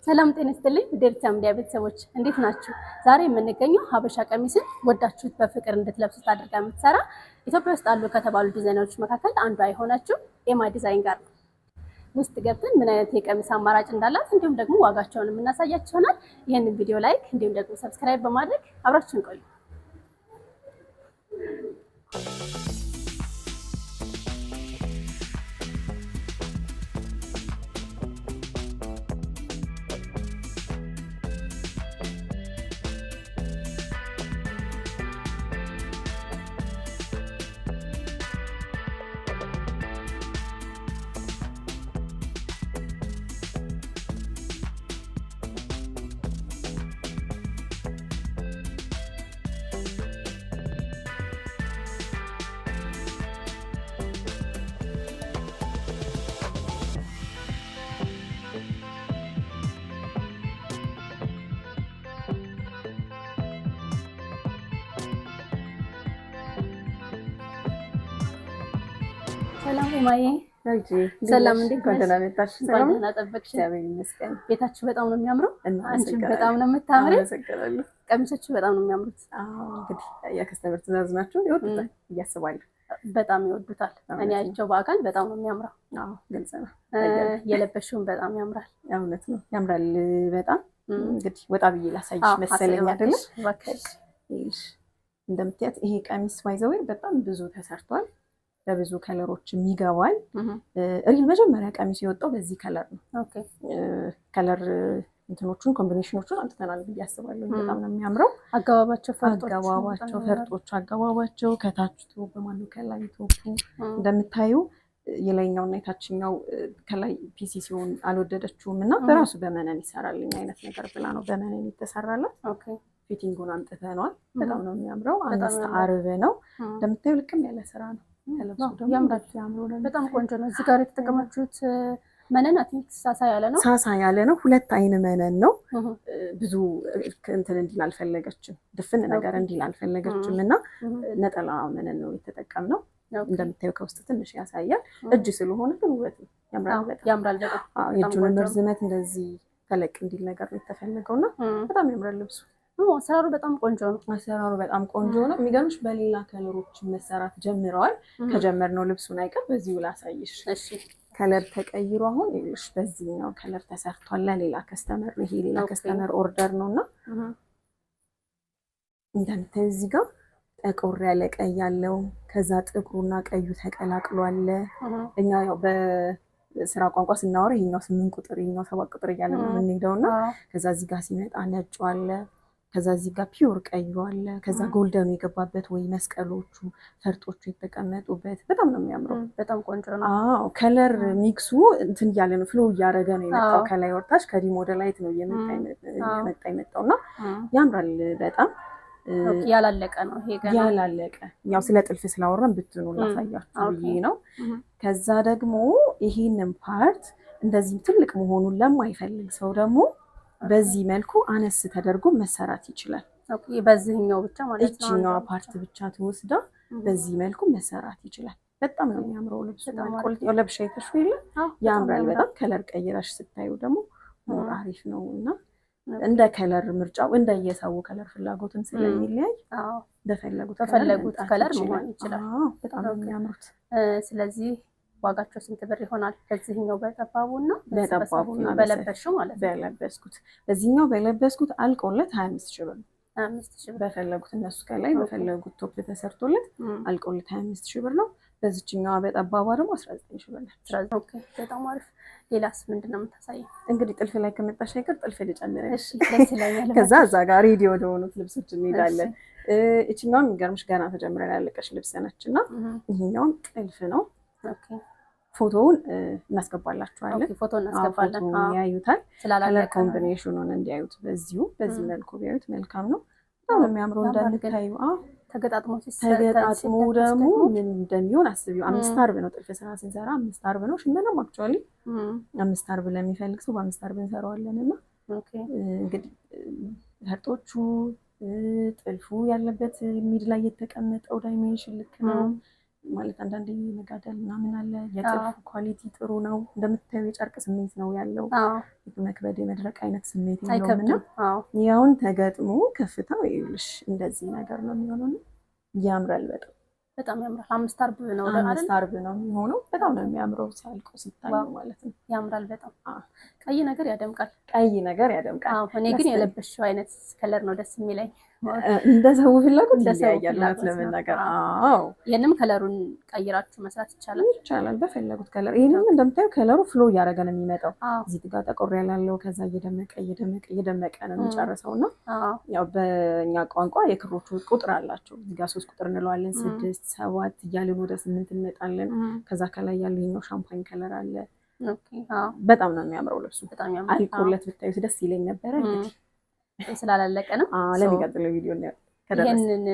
ሰላም ጤና ይስጥልኝ ውዴርታ ሚዲያ ቤተሰቦች እንዴት ናችሁ? ዛሬ የምንገኘው ሀበሻ ቀሚስን ወዳችሁት በፍቅር እንድትለብሱት አድርጋ የምትሰራ ኢትዮጵያ ውስጥ አሉ ከተባሉ ዲዛይነሮች መካከል አንዷ የሆነችው ኤማ ዲዛይን ጋር ውስጥ ገብተን ምን አይነት የቀሚስ አማራጭ እንዳላት እንዲሁም ደግሞ ዋጋቸውን የምናሳያችሁ ይሆናል። ይሄንን ቪዲዮ ላይክ እንዲሁም ደግሞ ሰብስክራይብ በማድረግ አብራችሁን ቆዩ። ሰላም ኤማዬ ሰላም እንዴት ነሽ? ደህና መጣሽ? ሰላም ደህና ጠበቅሽ? እግዚአብሔር ይመስገን። ቤታችሁ በጣም ነው የሚያምረው። አንቺም በጣም ነው የምታምሪው። አመሰግናለሁ። ቀሚሶቹ በጣም ነው የሚያምሩት። እንግዲህ የከስተመር ትእዛዝ ናቸው ይወዱታል እያስባለሁ። በጣም ይወዱታል። እኔ አይቼው በአካል በጣም ነው የሚያምረው። ግልጽ ነው። የለበሽውን በጣም ያምራል። እውነት ነው ያምራል በጣም። እንግዲህ ወጣ ብዬ ላሳይሽ መሰለኝ አይደለ? እንደምታያት ይሄ ቀሚስ ባይዘው በጣም ብዙ ተሰርቷል። ለብዙ ከለሮች የሚገባል። ሪል መጀመሪያ ቀሚስ የወጣው በዚህ ከለር ነው። ከለር እንትኖቹን ኮምቢኔሽኖቹን አንተናል ብዬ አስባለሁ። በጣም ነው የሚያምረው። አገባባቸው ፈርጦቹ አገባባቸው ከታች ቶፕ በማለው ከላይ ቶፑ እንደምታዩ የላይኛውና የታችኛው ከላይ ፒሲ ሲሆን አልወደደችውም እና በራሱ በመነን ይሰራልኝ አይነት ነገር ብላ ነው በመነን የተሰራላት። ፊቲንጉን አንጥተነዋል። በጣም ነው የሚያምረው። አነስተ አርብ ነው እንደምታዩ ልቅም ያለ ስራ ነው። ያምራል። በጣም ቆንጆ ነው። እዚህ ጋር የተጠቀማችሁት መነን አትንክ ሳሳ ያለ ነው። ሳሳ ያለ ነው። ሁለት አይን መነን ነው። ብዙ እንትን እንዲል አልፈለገችም። ድፍን ነገር እንዲል አልፈለገችም እና ነጠላ መነን ነው የተጠቀምነው። እንደምታዩ ከውስጥ ትንሽ ያሳያል። እጅ ስለሆነ ግን ውበት ነው። ያምራል በጣም። የእጁን ርዝመት እንደዚህ ተለቅ እንዲል ነገር ነው የተፈለገውና በጣም ያምራል ልብሱ። አሰራሩ በጣም ቆንጆ ነው። አሰራሩ በጣም ቆንጆ ነው። የሚገርምሽ በሌላ ከለሮች መሰራት ጀምረዋል። ከጀመርነው ልብሱን አይቀር በዚሁ ላሳይሽ። እሺ ከለር ተቀይሮ አሁን ይኸውልሽ በዚህኛው ከለር ተሰርቷል። ለሌላ ከስተመር ይሄ ሌላ ከስተመር ኦርደር ነውና እንደምታዩ እዚህ ጋር ጠቆር ያለ ቀይ ያለው ከዛ ጥቁሩና ቀዩ ተቀላቅሏል። እኛ ያው በስራ ቋንቋ ስናወራ ይሄኛው 8 ቁጥር ይሄኛው 7 ቁጥር እያለ ነው የምንሄደውና ከዛ እዚህ ጋር ሲመጣ ነጭ አለ። ከዛ እዚህ ጋር ፒውር ቀዩ አለ። ከዛ ጎልደኑ የገባበት ወይ መስቀሎቹ ፈርጦቹ የተቀመጡበት በጣም ነው የሚያምረው። በጣም ቆንጆ ነው። ከለር ሚክሱ እንትን እያለ ነው ፍሎ እያደረገ ነው የመጣው። ከላይ ወርታች ከዲም ወደ ላይት ነው እየመጣ የመጣውና ያምራል በጣም። ያላለቀ ነው ይሄ ገና ያላለቀ። ያው ስለ ጥልፍ ስላወራን ብትኑ ላሳያችሁ ብዬ ነው። ከዛ ደግሞ ይሄንን ፓርት እንደዚህ ትልቅ መሆኑን ለማይፈልግ ሰው ደግሞ በዚህ መልኩ አነስ ተደርጎ መሰራት ይችላል። በዚህኛው ብቻ ማለት ነው። እቺኛው ፓርት ብቻ ተወስዳ በዚህ መልኩ መሰራት ይችላል። በጣም ነው የሚያምረው ልብሱ። ቆልጤው ለብሻ ይተሽውል ያምራል በጣም። ከለር ቀይራሽ ስታዩ ደግሞ ሞር አሪፍ ነው እና እንደ ከለር ምርጫው እንደየሰው ከለር ፍላጎትን ስለሚለያይ በፈለጉት ከለር መሆን ይችላል። በጣም ነው የሚያምሩት። ስለዚህ ዋጋቸው ስንት ብር ይሆናል? በዚህኛው በጠባቡና በለበሽው ማለት ነው። በለበስኩት በዚህኛው በለበስኩት አልቆለት 25 ሺህ ብር ነው። 25 ሺህ ብር በፈለጉት እነሱ ከላይ በፈለጉት ቶፕ ተሰርቶለት አልቆለት 25 ሺህ ብር ነው። በዚህኛው በጠባቧ ደግሞ 19 ሺህ ብር ነው። ኦኬ በጣም አሪፍ። ሌላስ ምንድነው የምታሳየው? እንግዲህ ጥልፍ ላይ ከመጣሽ አይቀር ጥልፍ ልጨምርልሽ። ደስ ይላል። ከዛ እዛ ጋር ሬዲ ወደ ሆኑት ልብሶች እንሄዳለን። እቺኛው የሚገርምሽ ገና ተጀምረን ያለቀሽ ልብስ ነችና ይሄኛው ጥልፍ ነው። ኦኬ ፎቶውን እናስገባላችኋለን። ፎቶ እናስገባለን። ያዩታል። ከለር ኮምቢኔሽኑን እንዲያዩት በዚህ መልኩ ቢያዩት መልካም ነው። በጣም ነው የሚያምረው እንደምታዩ። ተገጣጥሞ ደግሞ ምን እንደሚሆን አስቢው። 5 አርብ ነው ጥልፍ ስራ ስንሰራ 5 አርብ ነው። ሽመናም አክቹአሊ 5 አርብ ለሚፈልግ ሰው በ5 አርብ እንሰራዋለንና እንግዲህ ፈርጦቹ ጥልፉ ያለበት ሚድ ላይ የተቀመጠው ዳይሜንሽን ልክ ነው። ማለት አንዳንዴ መጋደል ምናምን አለ። የጥልፉ ኳሊቲ ጥሩ ነው። እንደምታዩ የጨርቅ ስሜት ነው ያለው። መክበድ የመድረቅ አይነት ስሜት የለውም እና ያውን ተገጥሞ ከፍታው ይኸውልሽ እንደዚህ ነገር ነው የሚሆነው። ያምራል በጣም ያምራል። 5 አርብ ነው አይደል? 5 አርብ ነው የሚሆነው። በጣም ነው የሚያምረው ሲያልቁ ሲታይ ማለት ነው። ያምራል በጣም። ቀይ ነገር ያደምቃል። ቀይ ነገር ያደምቃል። እኔ ግን የለበሽው አይነት ከለር ነው ደስ የሚለኝ። እንደ ሰው ፍላጎት ይለያያል ማለት ለመናገር። ይሄንም ከለሩን ቀይራችሁ መስራት ይቻላል። ይቻላል በፈለጉት ከለር። ይሄንም እንደምታዩ ከለሩ ፍሎ እያደረገ ነው የሚመጣው። እዚህ ጋር ጠቆር ያላለው ከዛ እየደመቀ ነው የሚጨርሰውና ያው በእኛ ቋንቋ የክሮቹ ቁጥር አላቸው። እዚህ ጋር 3 ቁጥር እንለዋለን፣ 6 7 እያልን ወደ 8 እንመጣለን። ከዛ ከላይ ያለው ይሄኛው ሻምፓኝ ከለር አለ። በጣም ነው የሚያምረው ልብሱ። አልቆለት ብታዩት ደስ ይለኝ ነበረ እንግዲህ ስላላለቀ ነው። ለሚቀጥለው ቪዲዮ ነው ይሄንን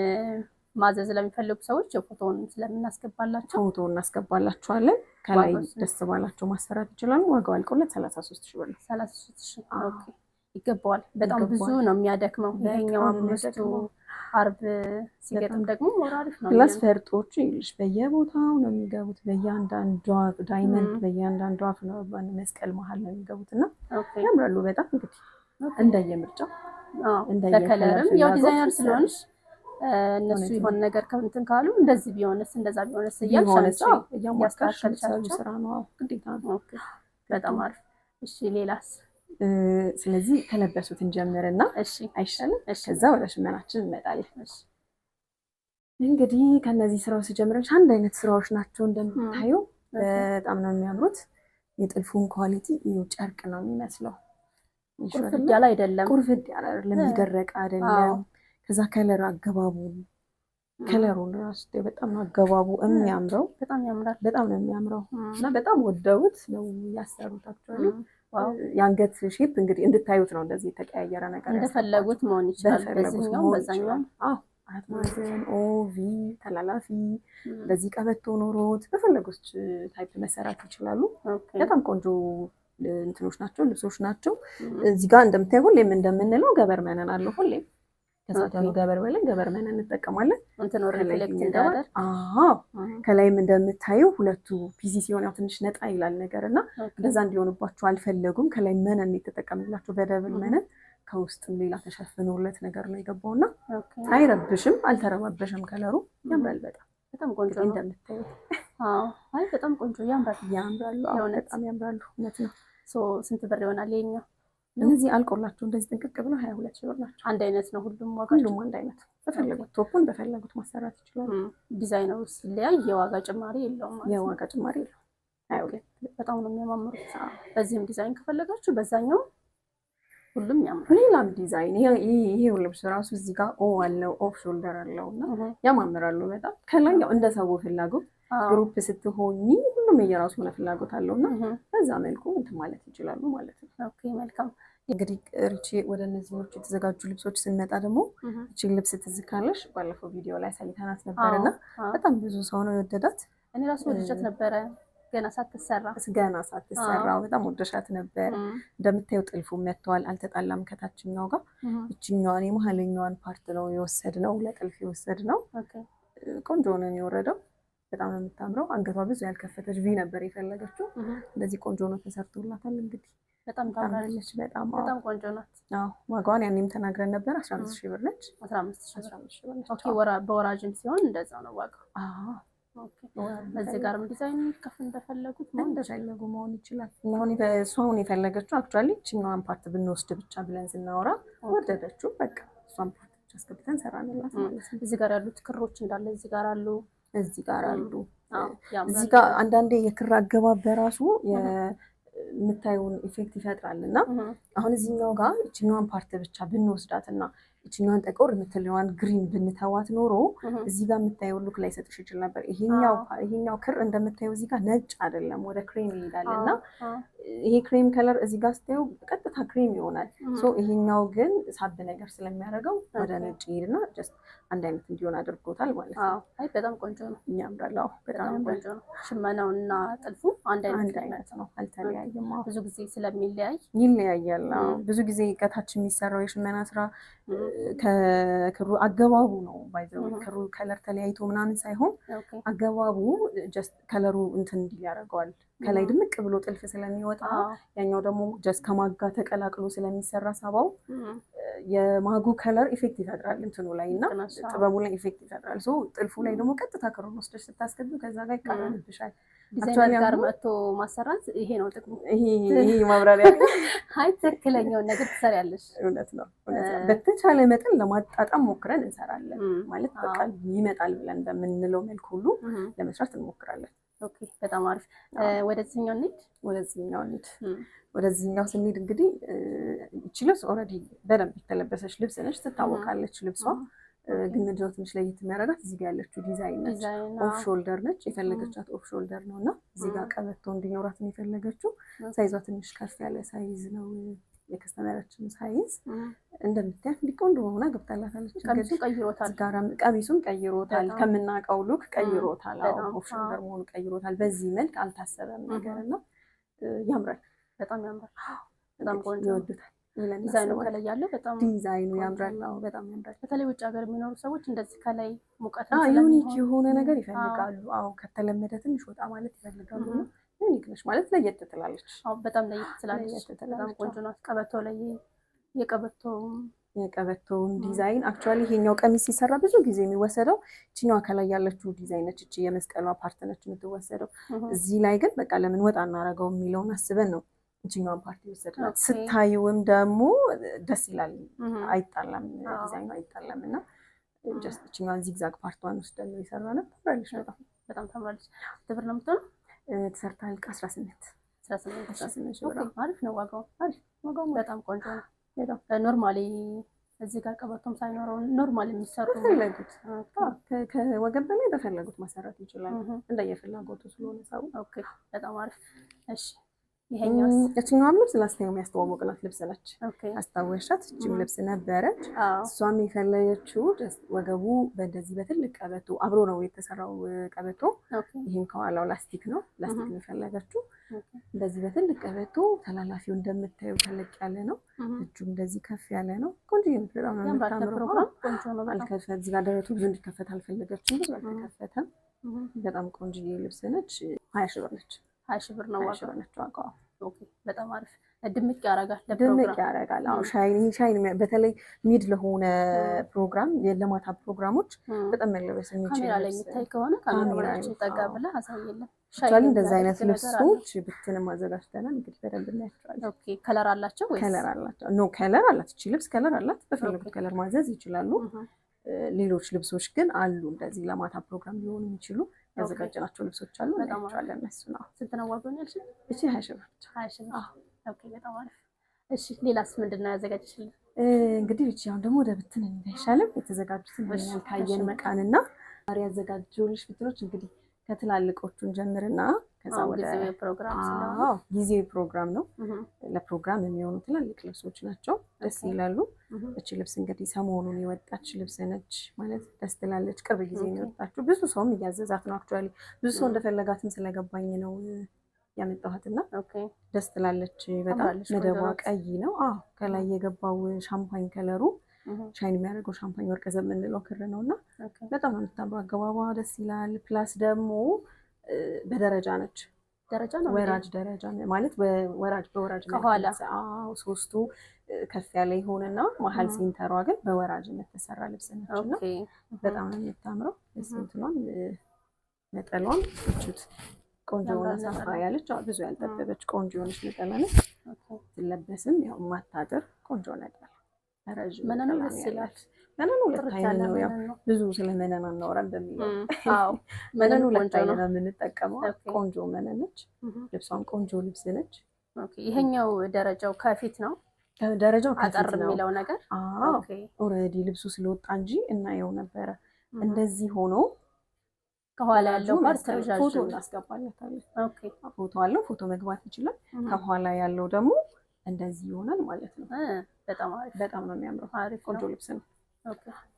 ማዘዝ ለሚፈልጉ ሰዎች ፎቶውን ስለምናስገባላቸው እናስገባላችኋለን። ከላይ ደስ ባላቸው ማሰራት ይችላሉ። ዋጋው አልቆለት 33,000 ብር ነው። 33,000 ኦኬ። ይገባዋል። በጣም ብዙ ነው የሚያደክመው። ይሄኛው 5 አርብ ሲገጥም ደግሞ አሪፍ ነው። ፕላስ ፈርጦቹ ይልሽ በየቦታው ነው የሚገቡት። በእያንዳንዷ ዳይመንድ በእያንዳንዷ መስቀል መሀል ነው የሚገቡትና ያምራሉ በጣም እንግዲህ እንደየምርጫው በከለርም ያው ዲዛይነር ስለሆንሽ እነሱ የሆነ ነገር ከእንትን ካሉ እንደዚህ ቢሆንስ እንደዛ ቢሆንስ እያልሽ እያስተካከልሻቸው ስራ ነው ግዴታ ነው። በጣም አሪፍ። እሺ ሌላስ? ስለዚህ ከለበሱት እንጀምርና እሺ አይሻልም? ከዛ ወደ ሽመናችን እንመጣለን። እሺ እንግዲህ ከነዚህ ስራዎች ሲጀምረሽ አንድ አይነት ስራዎች ናቸው እንደምታዩ። በጣም ነው የሚያምሩት። የጥልፉን ኳሊቲ ጨርቅ ነው የሚመስለው። ቁርፍድ ያለ አይደለም። ቁርፍድ ያለ አይደለም፣ የደረቀ አይደለም። ከዛ ከለር አገባቡ ከለሩን ራሱ በጣም ነው አገባቡ የሚያምረው። በጣም ያምራል። በጣም ነው የሚያምረው እና በጣም ወደውት ነው ያሰሩት። አክቹአሊ የአንገት ሼፕ እንግዲህ እንድታዩት ነው እንደዚህ የተቀያየረ ነገር እንደፈለጉት መሆን ይችላል። በዚህኛው በዛኛው አራት ማዕዘን ኦቪ ተላላፊ በዚህ ቀበቶ ኖሮት በፈለጉት ታይፕ መሰራት ይችላሉ። በጣም ቆንጆ እንትኖች ናቸው፣ ልብሶች ናቸው። እዚህ ጋር እንደምታዩ ሁሌም እንደምንለው ገበር መነን አለው። ሁሌም ከሳተኑ ገበር በላይ ገበር መነን እንጠቀማለን። እንትን ሪፍሌክት እንዳደር ከላይም እንደምታዩ ሁለቱ ፒሲ ሲሆን ያው ትንሽ ነጣ ይላል ነገር እና እንደዛ እንዲሆንባቸው አልፈለጉም። ከላይ መነን የተጠቀምላቸው በደብል መነን፣ ከውስጥም ሌላ ተሸፍኖለት ነገር ነው የገባውና አይረብሽም፣ አልተረባበሽም። ከለሩ ያምራል። በጣም ቆንጆ ነው እንደምታዩ። አይ በጣም ቆንጆ ያምራሉ። በጣም ያምራሉ። እውነት ነው። ስንት ብር ይሆናል ይሄኛው? እነዚህ አልቆላቸው እንደዚህ ጥንቅቅ ብለው 22,000 ብር ናቸው። አንድ አይነት ነው ሁሉም ዋጋ? ሁሉም አንድ አይነት። በፈለጉት ቶፑን በፈለጉት ማሰራት ይችላሉ። ዲዛይነሩ ሲለያይ የዋጋ ጭማሪ የለውም ማለት ነው? የዋጋ ጭማሪ የለውም። 22 በጣም ነው የሚያማምሩት። በዚህም ዲዛይን ከፈለጋችሁ በዛኛው ሁሉም ያምራል። ሌላም ዲዛይን ይሄ ልብስ ራሱ እዚህ ጋር ኦ አለው፣ ኦፍ ሾልደር አለውና ያማምራሉ በጣም። ከላይ ያው እንደ ሰው ፍላጎት ግሩፕ ስትሆኚ ሁሉም የራሱ ሆነ ፍላጎት አለውና በዛ መልኩ እንትን ማለት ይችላሉ ማለት ነው። ኦኬ መልካም። እንግዲህ ሪቺ ወደ እነዚህ ምርጫ የተዘጋጁ ልብሶች ስንመጣ ደግሞ እቺን ልብስ ትዝ ካለሽ ባለፈው ቪዲዮ ላይ ሳይታናት ነበርና በጣም ብዙ ሰው ነው የወደዳት። እኔ ራሱ ወድጃት ነበረ ገና ሳትሰራ በጣም ወደሻት ነበር። እንደምታዩ ጥልፉ መጥቷል፣ አልተጣላም ከታችኛው ጋር። እቺኛዋን የመሀለኛዋን ፓርት ነው የወሰድነው፣ ለጥልፍ የወሰድነው። ቆንጆ ነው የወረደው። በጣም ነው የምታምረው። አንገቷ ብዙ ያልከፈተች ቪ ነበር የፈለገችው። እንደዚህ ቆንጆ ነው ተሰርቶላታል። እንግዲህ በጣም ታምራለች። በጣም ቆንጆ ናት። ዋጋዋን ያኔም ተናግረን ነበር። 15,000 ብር ነች። 15,000 ብር ነች። ኦኬ በወራጅም ሲሆን እንደዛ ነው ዋጋው። እዚህ ጋርም ዲዛይን ከፍ እንደፈለጉት መሆን ይችላል። አሁን እሷን የፈለገችው አክቹአሊ እችኛዋን ፓርት ብንወስድ ብቻ ብለን ስናወራ ወደደችው። በቃ እሷን ፓርት ብቻ አስገብተን ሰራንላት ማለት ነው። እዚህ ጋር ያሉት ክሮች እንዳለ እዚህ ጋር አሉ። እዚህ ጋር አንዳንዴ የክር አገባብ በራሱ የምታዩን ኢፌክት ይፈጥራል እና አሁን እዚህኛው ጋር እችኛዋን ፓርት ብቻ ብንወስዳት እና እችኛዋን ጠቆር የምትለዋን ግሪን ብንተዋት ኖሮ እዚህ ጋር የምታየው ሉክ ላይ ሰጥሽ ይችል ነበር። ይሄኛው ክር እንደምታየው እዚህ ጋር ነጭ አይደለም፣ ወደ ክሬም ይሄዳል እና ይሄ ክሬም ከለር እዚህ ጋር ስታየው ቀጥታ ክሬም ይሆናል። ይሄኛው ግን ሳብ ነገር ስለሚያደርገው ወደ ነጭ ይሄድና ጀስት አንድ አይነት እንዲሆን አድርጎታል ማለት ነው። አይ በጣም ቆንጆ ነው። ያምራል። በጣም ቆንጆ ነው። ሽመናውና ጥልፉ አንድ አይነት ነው፣ አልተለያየም። ብዙ ጊዜ ስለሚለያይ ይለያያል። ብዙ ጊዜ ከታች የሚሰራው የሽመና ስራ ከክሩ አገባቡ ነው ባይዘው ክሩ ከለር ተለያይቶ ምናምን ሳይሆን አገባቡ ጀስት ከለሩ እንትን እንዲል ያደርገዋል። ከላይ ድምቅ ብሎ ጥልፍ ስለሚወጣ ያኛው ደግሞ ጀስት ከማጋ ተቀላቅሎ ስለሚሰራ ሳባው የማጉ ከለር ኢፌክት ይፈጥራል እንትኑ ላይ እና ጥበቡ ላይ ኢፌክት ይፈጥራል። ሶ ጥልፉ ላይ ደግሞ ቀጥታ ክሩን ወስደሽ ስታስገቢው ከዛ ጋር ይቃረንብሻል። ዲዛይነር ጋር መጥቶ ማሰራት ይሄ ነው ጥቅሙ። ይሄ ማብራሪያ አይ ትክክለኛውን ነገር ትሰሪያለሽ። እውነት ነው። በተቻለ መጠን ለማጣጣም ሞክረን እንሰራለን። ማለት በቃ ይመጣል ብለን በምንለው መልኩ ሁሉ ለመስራት እንሞክራለን። ኦኬ በጣም አሪፍ። ወደዚህኛው እንሂድ። ወደዚህኛው ስንሄድ እንግዲህ እቺ ልብስ ኦልሬዲ በደንብ የተለበሰች ልብስ ነች፣ ትታወቃለች ልብሷ። ግን ምንድነው ትንሽ ለየት የሚያደርጋት እዚህ ጋር ያለችው ዲዛይን ነች። ኦፍ ሾልደር ነች፣ የፈለገቻት ኦፍ ሾልደር ነው እና እዚህ ጋር ቀበቶ እንዲኖራት ነው የፈለገችው። ሳይዟ ትንሽ ከፍ ያለ ሳይዝ ነው የከስተመራችን ሳይዝ። እንደምታያት እንዲህ ቆንጆ ሆና ገብታላታለች። ቀሚሱን ቀይሮታል፣ ከምናውቀው ሉክ ቀይሮታል። ኦፍ ሾልደር መሆኑ ቀይሮታል። በዚህ መልክ አልታሰበም ነገር እና ያምራል፣ በጣም ያምራል። በጣም ቆንጆ ይወዱታል። ዲዛይኑ ከላይ ያለው በጣም ዲዛይኑ ያምራል። በጣም ያምራል። በተለይ ውጭ ሀገር የሚኖሩ ሰዎች እንደዚህ ከላይ ሙቀት ዩኒክ የሆነ ነገር ይፈልጋሉ። ከተለመደ ትንሽ ወጣ ማለት ይፈልጋሉ። ዩኒክ ነች ማለት ለየት ትላለች። በጣም ለየት ትላለች። በጣም ቆንጆ ነው። ቀበቶ ላይ የቀበቶውን ዲዛይን አክቹዋሊ ይሄኛው ቀሚስ ሲሰራ ብዙ ጊዜ የሚወሰደው እቺኛዋ ከላይ ያለችው ዲዛይን ነች። እቺ የመስቀሏ ፓርት ነች የምትወሰደው። እዚህ ላይ ግን በቃ ለምን ወጣ እናደርገው የሚለውን አስበን ነው እቺኛዋን ፓርቲ ወሰድናት። ስታዩም ደግሞ ደስ ይላል። አይጣላም፣ ዲዛይኑ አይጣላም እና ጀስት እቺኛዋን ዚግዛግ ፓርቷን ወስደን ነው የሰራነው። ታምራለች፣ በጣም ታምራለች። ትብር ነው የምትሆነው። ተሰርታ አልቃ 18 አሪፍ ነው ዋጋው። በጣም ቆንጆ ነው። ኖርማሊ እዚህ ጋር ቀበቶም ሳይኖረው ኖርማሊ የሚሰሩ በፈለጉት ከወገብ በላይ በፈለጉት መሰረት ይችላል፣ እንደየፍላጎቱ ስለሆነ ሰው። ኦኬ በጣም አሪፍ። እሺ እችኛዋም ልብስ ላስታየው የሚያስተዋወቅናት ልብስ ነች። አስታወሻት? እችም ልብስ ነበረች። እሷም የፈለገችው ወገቡ በእንደዚህ በትልቅ ቀበቶ አብሮ ነው የተሰራው ቀበቶ። ይህም ከኋላው ላስቲክ ነው፣ ላስቲክ ነው የፈለገችው። እንደዚህ በትልቅ ቀበቶ ተላላፊው እንደምታዩ ተለቅ ያለ ነው። እጁ እንደዚህ ከፍ ያለ ነው። ቆንጆ ነው። በጣም ነው የምታምረው። እዚህ ጋር ደረቱ ብዙ እንዲከፈት አልፈለገችም፣ ብዙ አልተከፈተም። በጣም ቆንጆ ልብስ ነች። 20 ሺህ ብር ነች። 20 ሺህ ብር ነው ዋጋው። ኦኬ በጣም አሪፍ። ድምቅ ያደርጋል። ድምቅ ያደርጋል። አዎ ሻይን በተለይ ሚድ ለሆነ ፕሮግራም ለማታ ፕሮግራሞች በጣም መለበስ የሚችል ካሜራ ላይ የሚታይ ከሆነ ካሜራ ላይ ጠጋ ብለህ አሳየልን። ሻይን እንደዛ አይነት ልብሶች ብትንም አዘጋጅተናል። እንግዲህ በደንብ እናያቸዋለን። ኦኬ ከለር አላቸው ወይስ? ከለር አላቸው። ኖ ከለር አላት። እቺ ልብስ ከለር አላት። በፈለጉት ከለር ማዘዝ ይችላሉ። ሌሎች ልብሶች ግን አሉ እንደዚህ ለማታ ፕሮግራም ሊሆኑ የሚችሉ ያዘጋጀናቸው ልብሶች አሉ። እናያቸዋለን። እነሱ ነው። ስንት ነው ዋጋው ያልሽኝ? እቺ 20 ሺህ ብር። 20 ሺህ ብር። ኦኬ በጣም አሪፍ። እሺ ሌላስ ምንድን ነው ያዘጋጀሽልን? እንግዲህ እቺ አሁን ደግሞ ወደ ብትን እንዳይሻለም የተዘጋጁትን ምን ካየን መቃንና ዛሬ ያዘጋጀሁልሽ ብትኖች እንግዲህ ከትላልቆቹን ጀምርና ከዛ ወደ ጊዜያዊ ፕሮግራም ነው። ለፕሮግራም የሚሆኑ ትላልቅ ልብሶች ናቸው። ደስ ይላሉ። እቺ ልብስ እንግዲህ ሰሞኑን የወጣች ልብስ ነች ማለት ደስ ትላለች። ቅርብ ጊዜ ነው የወጣችው። ብዙ ሰውም እያዘዛት ነው። አክቹዋሊ ብዙ ሰው እንደፈለጋትም ስለገባኝ ነው ያመጣኋትና ደስ ትላለች። በጣም መደቧ ቀይ ነው። ከላይ የገባው ሻምፓኝ ከለሩ ሻይን የሚያደርገው ሻምፓኝ ወርቀ ዘብ የምንለው ክር ነውና በጣም ነው የምታምረው። አገባቧ ደስ ይላል። ፕላስ ደግሞ በደረጃ ነች። ደረጃ ነው ወራጅ ደረጃ ማለት በወራጅ ከኋላ ሶስቱ ከፍ ያለ ይሆንና መሀል ሴንተሯ ግን በወራጅ የተሰራ ልብስ ነችና በጣም ነው የምታምረው። ሴንትኗም ነጠሏም እቹት ቆንጆ ሆነ ሰፋ ያለች ብዙ ያልጠበበች ቆንጆ ሆነች ነጠላ ነች። ትለበስም ያው ማታጥር ቆንጆ ነጠላ ረጅም መነኑ ደስ ይላል። መነኑ ሁለት አይነት ነው። ያው ብዙ ስለ መነን አናወራም በሚለው መነኑ ሁለት አይነት ነው የምንጠቀመው። ቆንጆ መነን ነች። ልብሷም ቆንጆ ልብስ ነች። ይሄኛው ደረጃው ከፊት ነው። ደረጃው አጠር የሚለው ነገር ኦልሬዲ ልብሱ ስለወጣ እንጂ እናየው ነበረ። እንደዚህ ሆኖ ከኋላ ያለው ፓርት ፎቶ እናስገባለታለን። ፎቶ አለው። ፎቶ መግባት ይችላል። ከኋላ ያለው ደግሞ እንደዚህ ይሆናል ማለት ነው። በጣም አሪፍ፣ በጣም ነው የሚያምረው። አሪፍ ቆንጆ ልብስ ነው።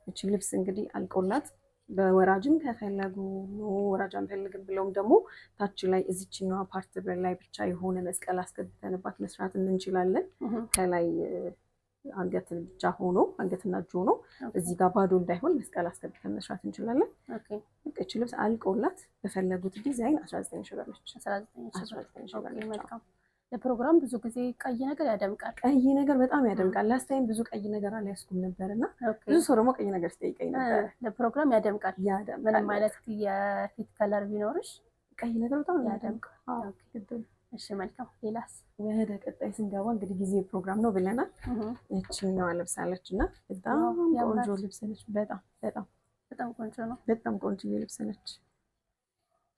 እቺ ልብስ እንግዲህ አልቆላት በወራጅም ከፈለጉ ወራጅ አንፈልግም ብለውም ደግሞ ታች ላይ እዚችኛዋ ፓርት ላይ ብቻ የሆነ መስቀል አስገብተንባት መስራት እንችላለን። ከላይ አንገት ብቻ ሆኖ አንገትና እጅ ሆኖ እዚህ ጋር ባዶ እንዳይሆን መስቀል አስገብተን መስራት እንችላለን። ኦኬ በቃ እቺ ልብስ አልቆላት በፈለጉት ዲዛይን 19 ሺህ ብር ነች። 19 ሺህ ብር። መልካም። ለፕሮግራም ብዙ ጊዜ ቀይ ነገር ያደምቃል። ቀይ ነገር በጣም ያደምቃል። ላስት ታይም ብዙ ቀይ ነገር አልያዝኩም ነበርና ብዙ ሰው ደግሞ ቀይ ነገር ሲጠይቀኝ ነበር። ለፕሮግራም ያደምቃል። ምንም አይነት የፊት ከለር ቢኖርሽ ቀይ ነገር በጣም ያደምቃል። እሺ መልካም። ሌላስ? ወደ ቀጣይ ስንገባ እንግዲህ ጊዜ ፕሮግራም ነው ብለናል። እቺኛዋ ልብስ አለች እና በጣም ቆንጆ ልብስ ነች። በጣም ቆንጆ ነው። በጣም ቆንጆ ልብስ ነች።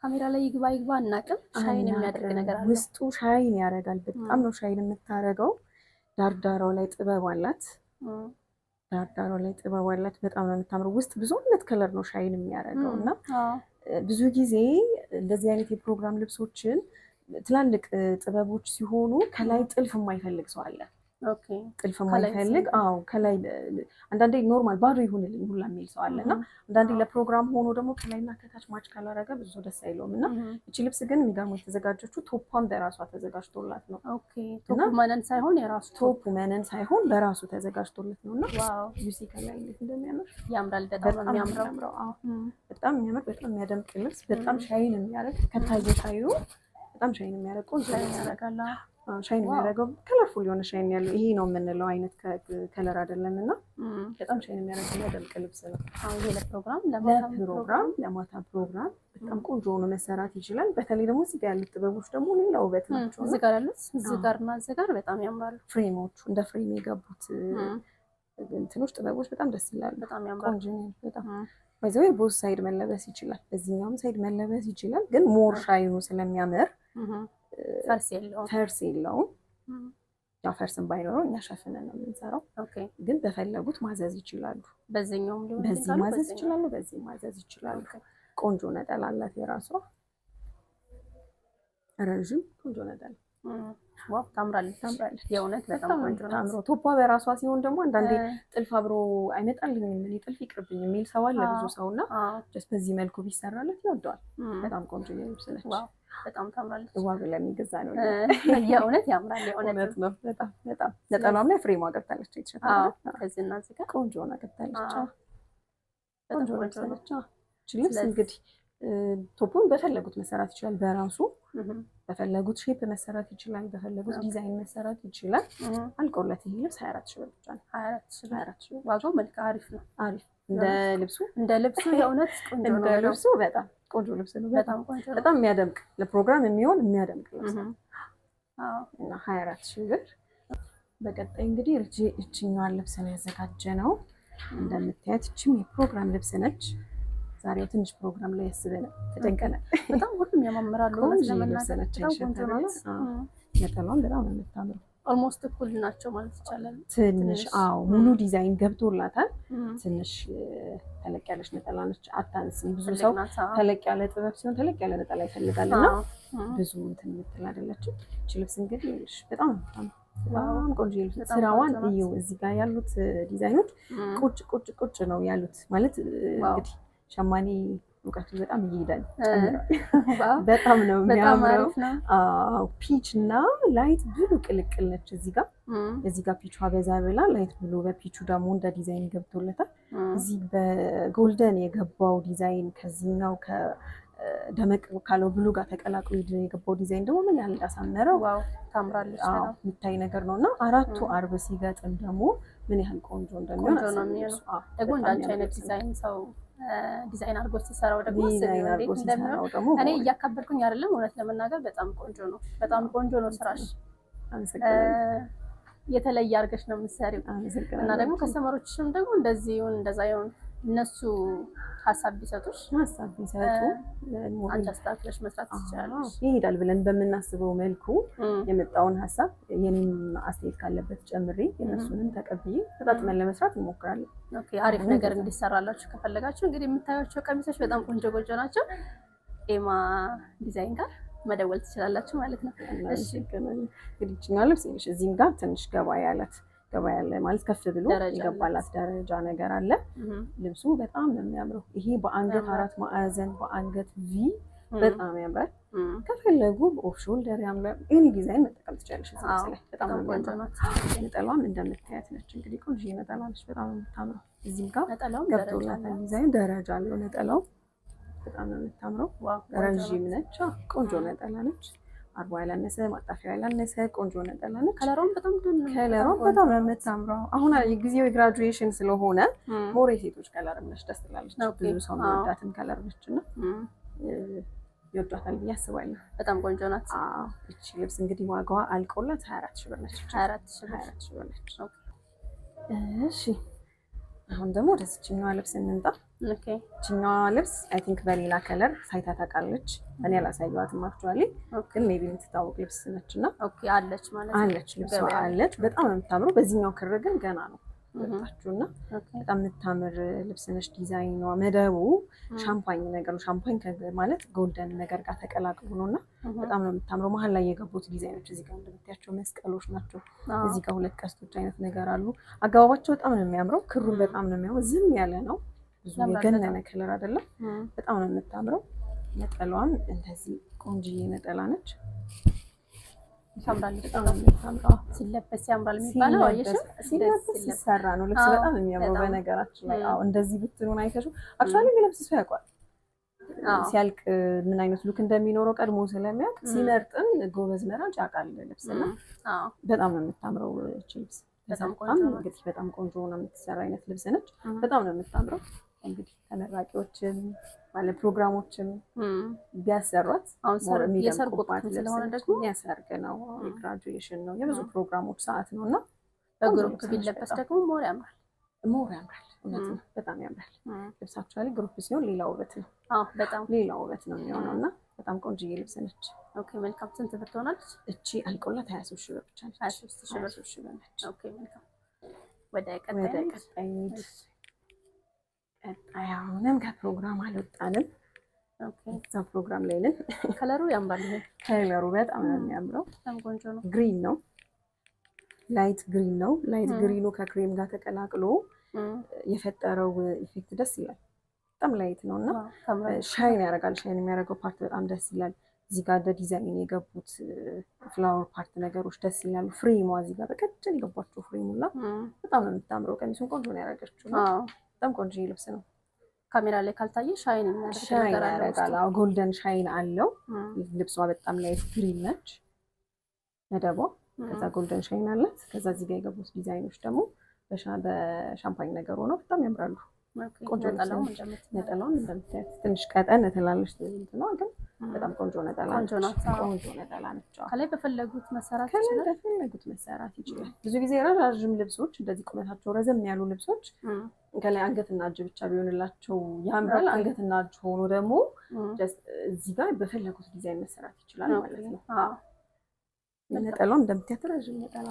ካሜራ ላይ ይግባ አናውቅም። ሻይን የሚያደርግ ነገር አለ። ውስጡ ሻይን ያደርጋል። በጣም ነው ሻይን የምታደርገው። ዳርዳራው ላይ ጥበብ አላት። በጣም ነው የምታምረው። ውስጥ ብዙ አይነት ከለር ነው ሻይን የሚያደርገው እና ብዙ ጊዜ እንደዚህ አይነት የፕሮግራም ልብሶችን ትላልቅ ጥበቦች ሲሆኑ ከላይ ጥልፍ የማይፈልግ ሰው አለ። ኦኬ ጥልፍ የማይፈልግ ከላይ አንዳንዴ ኖርማል ባዶ ይሁንልኝ ሁላ የሚል ሰው አለ እና አንዳንዴ ለፕሮግራም ሆኖ ደግሞ ከላይና ከታች ማች ካላረገ ብዙ ደስ አይለውም እና እቺ ልብስ ግን የሚገርመው የተዘጋጀችው ቶፓን በራሷ ተዘጋጅቶላት ነው። ኦኬ ቶፕ መነን ሳይሆን የራሱ ቶፕ መነን ሳይሆን በራሱ ተዘጋጅቶለት ነውና ዋው ዩሲ ከላይ እንዴት እንደሚያምር ያምራል። በጣም የሚያምረው በጣም የሚያምር በጣም የሚያደምቅ ልብስ በጣም ሻይን የሚያደርግ ከታየታዩ በጣም ሻይን የሚያደርግ ቆንጆ ያደርጋል። ሻይን የሚያደርገው ከለርፉል የሆነ ሻይን ያለው ይሄ ነው የምንለው አይነት ከለር አይደለም እና በጣም ሻይን የሚያደርግ የሚያደምቅ ልብስ ነው። ይሄ ለፕሮግራም ለማታ ፕሮግራም በጣም ቆንጆ ሆኖ መሰራት ይችላል። በተለይ ደግሞ እዚህ ጋር ያሉት ጥበቦች ደግሞ ሌላ ውበት ናቸው። እዚህ ጋር ያሉት እዚህ ጋርና እዚህ ጋር በጣም ያምራሉ። ፍሬሞቹ እንደ ፍሬም የገቡት እንትኖች ጥበቦች በጣም ደስ ይላሉ። በጣም ያምራሉ። ቆንጆ ነው በጣም በዚህ ቦዝ ሳይድ መለበስ ይችላል። በዚህኛውም ሳይድ መለበስ ይችላል። ግን ሞር ሻይኑ ስለሚያምር ፈርስ የለውም። ያው ፈርስም ባይኖረው እኛ ሸፍነን ነው የምንሰራው። ግን በፈለጉት ማዘዝ ይችላሉ። በዚህኛውም ሊሆን በዚህ ማዘዝ ይችላሉ፣ በዚህ ማዘዝ ይችላሉ። ቆንጆ ነጠላ አላት የራሷ ረዥም ቆንጆ ነጠላ። ዋው ታምራለች። የእውነት በጣም ቆንጆ ነው። ቶፓ በራሷ ሲሆን ደግሞ አንዳንዴ ጥልፍ አብሮ አይመጣልኝም እኔ ጥልፍ ይቅርብኝ የሚል ሰው አለ ብዙ ሰውና ጀስት በዚህ መልኩ ቢሰራለት ይወደዋል። በጣም ቆንጆ ልብስ ነች። በጣም ታምራለች። ዋው ለሚገዛ ነው የእውነት ያምራል። የእውነት ነው። በጣም ነጠላም ላይ ፍሬም አገብታለች። የተሸፈነ ከዚህና እዚህ ጋር ቆንጆ ነው አገብታለች። ቆንጆ ነች። ልብስ እንግዲህ ቶፑን በፈለጉት መሰራት ይችላል። በራሱ በፈለጉት ሼፕ መሰራት ይችላል። በፈለጉት ዲዛይን መሰራት ይችላል። አልቆለት ይሄ ልብስ 24 ሺህ ብር ብቻ ነው። 24 ሺህ ዋጋው መልክ አሪፍ ነው። አሪፍ እንደ ልብሱ የእውነት ቆንጆ ነው። እንደ ልብሱ በጣም ቆንጆ ልብስ ነው። በጣም ቆንጆ ነው። በጣም የሚያደምቅ ለፕሮግራም የሚሆን የሚያደምቅ ልብስ ነው እና 24 ሺህ ብር። በቀጣይ እንግዲህ እቺኛዋን ልብስ ነው ያዘጋጀነው። እንደምታያት እቺም የፕሮግራም ልብስ ነች። ዛሬው ትንሽ ፕሮግራም ላይ ያስበናል፣ ተጨንቀናል። በጣም ሁሉም ያማምራሉ። ለመናገር ነጠላውን በጣም ነው የምታምረው። ኦልሞስት እኩል ናቸው ማለት ይቻላል። ትንሽ ሙሉ ዲዛይን ገብቶላታል። ትንሽ ተለቅ ያለች ነጠላ ነች፣ አታንስም። ብዙ ሰው ተለቅ ያለ ጥበብ ሲሆን ተለቅ ያለ ነጠላ ይፈልጋልና ብዙ እንትን የምትል አይደለችም። እቺ ልብስ እንግዲህ በጣም ቆንጆ ልብስ። ስራዋን እዩ። እዚህ ጋር ያሉት ዲዛይኖች ቁጭ ነው ያሉት ማለት እንግዲህ ሸማኔ እውቀቱ በጣም ይሄዳል። በጣም ነው የሚያምረው። ፒች እና ላይት ብሉ ቅልቅል ነች። እዚህ ጋር ፒቹ በዛ ብላ ላይት ብሉ፣ በፒቹ ደግሞ እንደ ዲዛይን ገብቶለታል። እዚህ በጎልደን የገባው ዲዛይን ከዚህኛው ከደመቅ ካለው ብሉ ጋር ተቀላቅሎ የገባው ዲዛይን ደግሞ ምን ያህል እንዳሳመረው ታምራለች። የሚታይ ነገር ነው እና አራቱ አርብ ሲገጥም ደግሞ ምን ያህል ቆንጆ እንደሚሆን ደግሞ እንዳንቺ አይነት ዲዛይን ሰው ዲዛይን አድርጎ ሲሰራው ደግሞ እኔ እያካበድኩኝ አይደለም። እውነት ለመናገር በጣም ቆንጆ ነው። በጣም ቆንጆ ነው ስራሽ። የተለየ አድርገሽ ነው የምትሰሪው እና ደግሞ ከስተመሮችሽም ደግሞ እንደዚህ ይሁን እንደዛ ይሁን እነሱ ሀሳብ ቢሰጡሽ አንቺ አስተካክለሽ መስራት ትችላለሽ። ይሄዳል ብለን በምናስበው መልኩ የመጣውን ሀሳብ የኔም አስተያየት ካለበት ጨምሬ የነሱንም ተቀብዬ ተጣጥመን ለመስራት እንሞክራለን። አሪፍ ነገር እንዲሰራላችሁ ከፈለጋችሁ እንግዲህ የምታዩቸው ቀሚሶች በጣም ቆንጆ ናቸው። ኤማ ዲዛይን ጋር መደወል ትችላላችሁ ማለት ነው። እሺ እንግዲህ እቺኛው ልብስ እዚህም ጋር ትንሽ ገባ ያለ ማለት ከፍ ብሎ የገባላት ደረጃ ነገር አለ። ልብሱ በጣም ነው የሚያምረው። ይሄ በአንገት 4 ማዕዘን በአንገት ቪ በጣም ያምራል። ከፈለጉ ኦፍ ሾልደር ያምራል። ኤኒ ዲዛይን መጠቀም ትችላለሽ። እዚህ ላይ በጣም ቆንጆ ናት። ነጠላዋም እንደምታያት ነች። እንግዲህ ቆንጆ ነጠላ ነች። በጣም ነው የምታምረው። እዚህም ጋር ገብቶላታል ዲዛይን ደረጃ አለው ነጠላው። በጣም ነው የምታምረው። ረዥም ነች። ቆንጆ ነጠላ ነች። አርባ ያላነሰ ማጣፊያ ያላነሰ ቆንጆ ነጠላ ነች። ከለሯም በጣም ነው የምታምረው። አሁን ጊዜው የግራጁዌሽን ስለሆነ ሞር የሴቶች ከለር ነች። ደስ ትላለች። ብዙ ሰው የሚወዳትን ከለር ነች እና ይወዷታል ብዬ አስባለሁ። በጣም ቆንጆ ናት። እቺ ልብስ እንግዲህ ዋጋዋ አልቆላት 24 ሺህ ብር ነች። 24 ሺህ ብር ነች። እሺ አሁን ደግሞ ወደዚህኛዋ ልብስ እንምጣ። ኦኬ እቺኛዋ ልብስ አይ ቲንክ በሌላ ከለር ሳይታ ታውቃለች። እኔ አላሳየኋትም አክቹአሊ፣ ግን ሜቢ የምትታወቅ ልብስ ነችና ኦኬ አለች ማለት አለች። ልብሷ አለች። በጣም ነው የምታምረው። በዚህኛው ክር ግን ገና ነው ወጣችሁና በጣም የምታምር ልብስ ነች። ዲዛይኗ መደቡ ሻምፓኝ ነገር ነው። ሻምፓኝ ማለት ጎልደን ነገር ጋር ተቀላቅሎ ነውና በጣም ነው የምታምረው። መሀል ላይ የገቡት ዲዛይኖች እዚህ ጋር እንደምታያቸው መስቀሎች ናቸው። እዚህ ጋር ሁለት ቀስቶች አይነት ነገር አሉ። አገባባቸው በጣም ነው የሚያምረው። ክሩን በጣም ነው የሚያምረው። ዝም ያለ ነው፣ ብዙ የገነነ ከለር አይደለም። በጣም ነው የምታምረው። ነጠላዋም እንደዚህ ቆንጆዬ ነጠላ ነች። ያምራል። በጣም ነው የምታምረው። ሲለበስ ያምራል የሚባለው ሲለበስ ሲሰራ ነው ልብስ በጣም የሚያምረው። በነገራችን ላይ እንደዚህ ብትሉን አይተሹ አክቹአሊ የሚለብስ ሰው ያውቃል። ሲያልቅ ምን አይነት ሉክ እንደሚኖረው ቀድሞ ስለሚያውቅ ሲመርጥን ጎበዝ መራጭ ያውቃል ልብስና በጣም ነው የምታምረው እቺ ልብስ። በጣም ቆንጆ ነው የምትሰራ አይነት ልብስ ነች። በጣም ነው የምታምረው። እንግዲህ ተመራቂዎችም ባለ ፕሮግራሞችም ቢያሰሯት የሰርግ ወቅት ስለሆነ ደግሞ የሰርግ ነው፣ የግራጁዌሽን ነው፣ የብዙ ፕሮግራሞች ሰዓት ነው እና በግሩፕ ቢለበስ ደግሞ ሞር ያምራል። እውነት ነው። በጣም ያምራል። ልብሳቸው ላይ ግሩፕ ሲሆን ሌላ ውበት ነው። በጣም ሌላ ውበት ነው የሚሆነው እና በጣም ቆንጆዬ ልብስ ነች። ኦኬ መልካም። ስንት ብር ትሆናለች? እቺ አልቆላት 23 ሺህ ብር ብቻ ነች። 23 ሺህ ብር ነች። ኦኬ መልካም። ወደ ቀጣይ አሁንም ከፕሮግራም አልወጣንም። እዛ ፕሮግራም ላይ ነን። ከለሩ ያምራል። ከለሩ በጣም ነው የሚያምረው። በጣም ቆንጆ ነው። ግሪን ነው፣ ላይት ግሪን ነው። ላይት ግሪኑ ከክሬም ጋር ተቀላቅሎ የፈጠረው ኢፌክት ደስ ይላል። በጣም ላይት ነው እና ሻይን ያደርጋል። ሻይን የሚያደርገው ፓርት በጣም ደስ ይላል። እዚህ ጋር ዲዛይን የገቡት ፍላወር ፓርት ነገሮች ደስ ይላሉ። ፍሬሟ እዚህ ጋር በቀጭን የገባቸው ፍሬሙላ በጣም ነው የምታምረው። ቀሚሱን ቆንጆ ነው ያደረገችው። በጣም ቆንጆ ልብስ ነው። ካሜራ ላይ ካልታየ ሻይን ያደርጋል። ጎልደን ሻይን አለው። ልብሷ በጣም ላይት ግሪን ነች መደቧ። ከዛ ጎልደን ሻይን አላት። ከዛ እዚህ ጋር የገቡት ዲዛይኖች ደግሞ በሻምፓኝ ነገር ሆነው በጣም ያምራሉ። ቆንጆ ነጠላውን እንደምታያት ትንሽ ቀጠን ትላለች ነው፣ ግን በጣም ቆንጆ ነጠላ ነች። ከላይ በፈለጉት መሰራት ይችላል። ብዙ ጊዜ ረዣዥም ልብሶች እንደዚህ ቁመታቸው ረዘም ያሉ ልብሶች ከላይ አንገትና እጅ ብቻ ቢሆንላቸው ያምራል። አንገትና እጅ ሆኖ ደግሞ እዚህ ጋር በፈለጉት ዲዛይን መሰራት ይችላል ማለት ነው። ነጠላው እንደምታያት ረዥም ነጠላ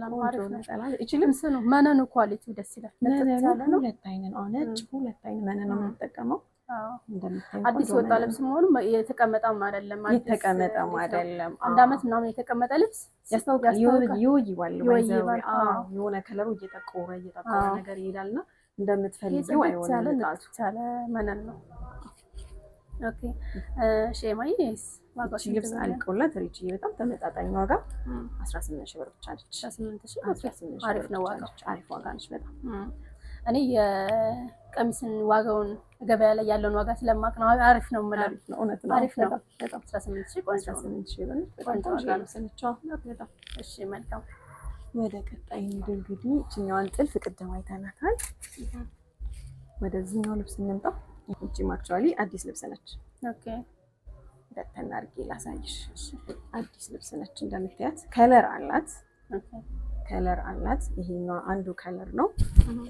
ነው። አሪፍ ነጠላ። እቺ ልብስ ነው መነኑ ኳሊቲው ደስ ይላል። ሁለት አይነት ነው፣ ነጭ ሁለት አይነት መነን ነው የምንጠቀመው። እንደምታዩ አዲስ ወጣ ልብስ መሆኑ የተቀመጠም አይደለም። አንድ አመት ምናምን የተቀመጠ ልብስ ያስታውቃል። ይወይዋል። የሆነ ከለሩ እየጠቆረ ነገር ይሄዳልና እንደምትፈልጊው አይሆንም። ያለ መነን ነው። ኦኬ ሼማይስ ዋጋው ልብስ አልቆላት ሪቺ በጣም ተመጣጣኝ ዋጋ 18 ሺህ ብር ብቻ ነች። 18 ሺህ አሪፍ ነው ዋጋው። አሪፍ ዋጋ ነች በጣም። እኔ የቀሚስን ዋጋውን ገበያ ላይ ያለውን ዋጋ ስለማቅ ነው አሪፍ ነው የምለው። እውነት ነው። አሪፍ ነው በጣም 18 ሺህ ቆንጆ 18 ሺህ ብር በጣም ዋጋ ነች። በጣም እሺ መልካም። ወደ ቀጣይ እንግዲህ እችኛዋን ጥልፍ ቅድም አይተናታል። ወደዚህኛው ልብስ እንምጣ። እቺም አክቹአሊ አዲስ ልብስ ነች። ኦኬ በተና አድርጌ ላሳይሽ። አዲስ ልብስ ነች እንደምታያት። ከለር አላት። ከለር አላት። ይሄኛው አንዱ ከለር ነው።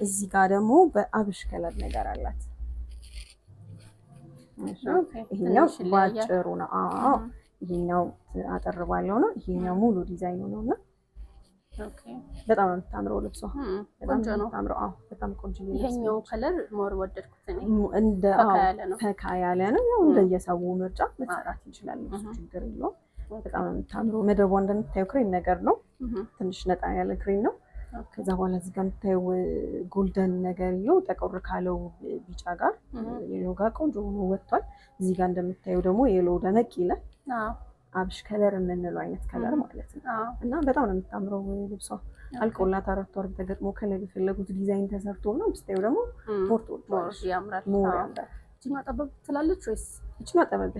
እዚህ ጋር ደግሞ በአብሽ ከለር ነገር አላት። ይሄኛው ባጭሩ ነው። ይሄኛው አጠር ባለው ነው። ይሄኛው ሙሉ ዲዛይኑ ነውና በጣም ነው የምታምረው ልብሷ። በጣም ነው የምታምረው። በጣም ቆንጆ ነው። ይሄኛው ከለር ሞር ወደድኩት እኔ። ፈካ ያለ ነው። ያው እንደየሰው ምርጫ መሰራት ይችላል። እሱ ችግር የለውም። በጣም ነው የምታምረው። መደቧ እንደምታየው ክሬም ነገር ነው። ትንሽ ነጣ ያለ ክሬም ነው። ከዛ በኋላ እዚህ ጋር የምታየው ጎልደን ነገር ይኸው ጠቆር ካለው ቢጫ ጋር የሎ ጋር ቆንጆ ሆኖ ወጥቷል። እዚህ ጋር እንደምታየው ደግሞ የሎ ደመቅ ይላል። አብሽ ከለር የምንለው አይነት ከለር ማለት ነው። እና በጣም ነው የምታምረው ልብሷ። አልቆላት 4 ወር ተገጥሞ ከላይ በፈለጉት ዲዛይን ተሰርቶ ነው። ብታዩ ደግሞ ፖርቶ ያምራል። እቺኛው ጠበብ ትላለች ወይስ? እቺኛው ጠበብ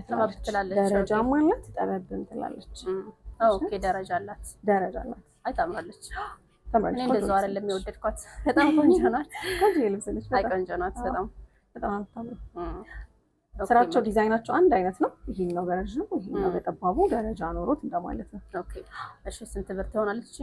ትላለች። ደረጃም አላት፣ ጠበብም ትላለች። ኦኬ ደረጃ አላት። አይ ታምራለች። እኔ እንደዛው አይደለም የወደድኳት። በጣም ቆንጆ ናት። ቆንጆ ልብስ ነች። አይ ቆንጆ ናት። በጣም አታምር። ስራቸው ዲዛይናቸው አንድ አይነት ነው። ይሄኛው በረጅሙ ይሄኛው በጠባቡ ደረጃ ኖሮት እንደማለት ነው። ኦኬ እሺ ስንት ብር ትሆናለች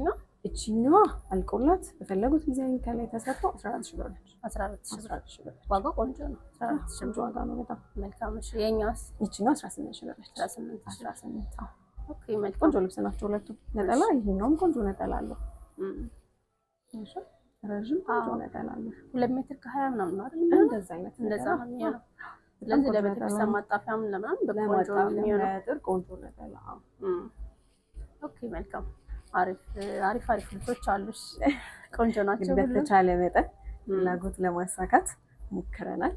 እቺኛዋ? አልቆላት በፈለጉት ዲዛይን ከላይ ተሰርቶ 14 ሺህ ብር ነች። 14 ሺህ ብር ዋጋው ቆንጆ ነው። 14 ሺህ ብር ዋጋ ነው። በጣም መልካም። እሺ የኛስ? እቺኛዋ 18 ሺህ ብር ነች። 18 ኦኬ መልካም። ቆንጆ ልብስ ናቸው ሁለቱም። ነጠላ ይሄኛውም ቆንጆ ነጠላ አለው። እሺ ረጅም ቆንጆ ነጠላ አለው። 2 ሜትር ከ20 ምናምን ነው አይደል? እንደዛ አይነት እንደዛ ነው የሚሆነው። ስለዚህ ለቤተክርስቲያን ማጣፊያም ለምናምን በቆንጆ የሚሆነው ቆንጆ ነጠላ። ኦኬ መልካም። አሪፍ ልብሶች አሉሽ። ቆንጆ ናቸው። በተቻለ መጠን ፍላጎት ለማሳካት ሞክረናል።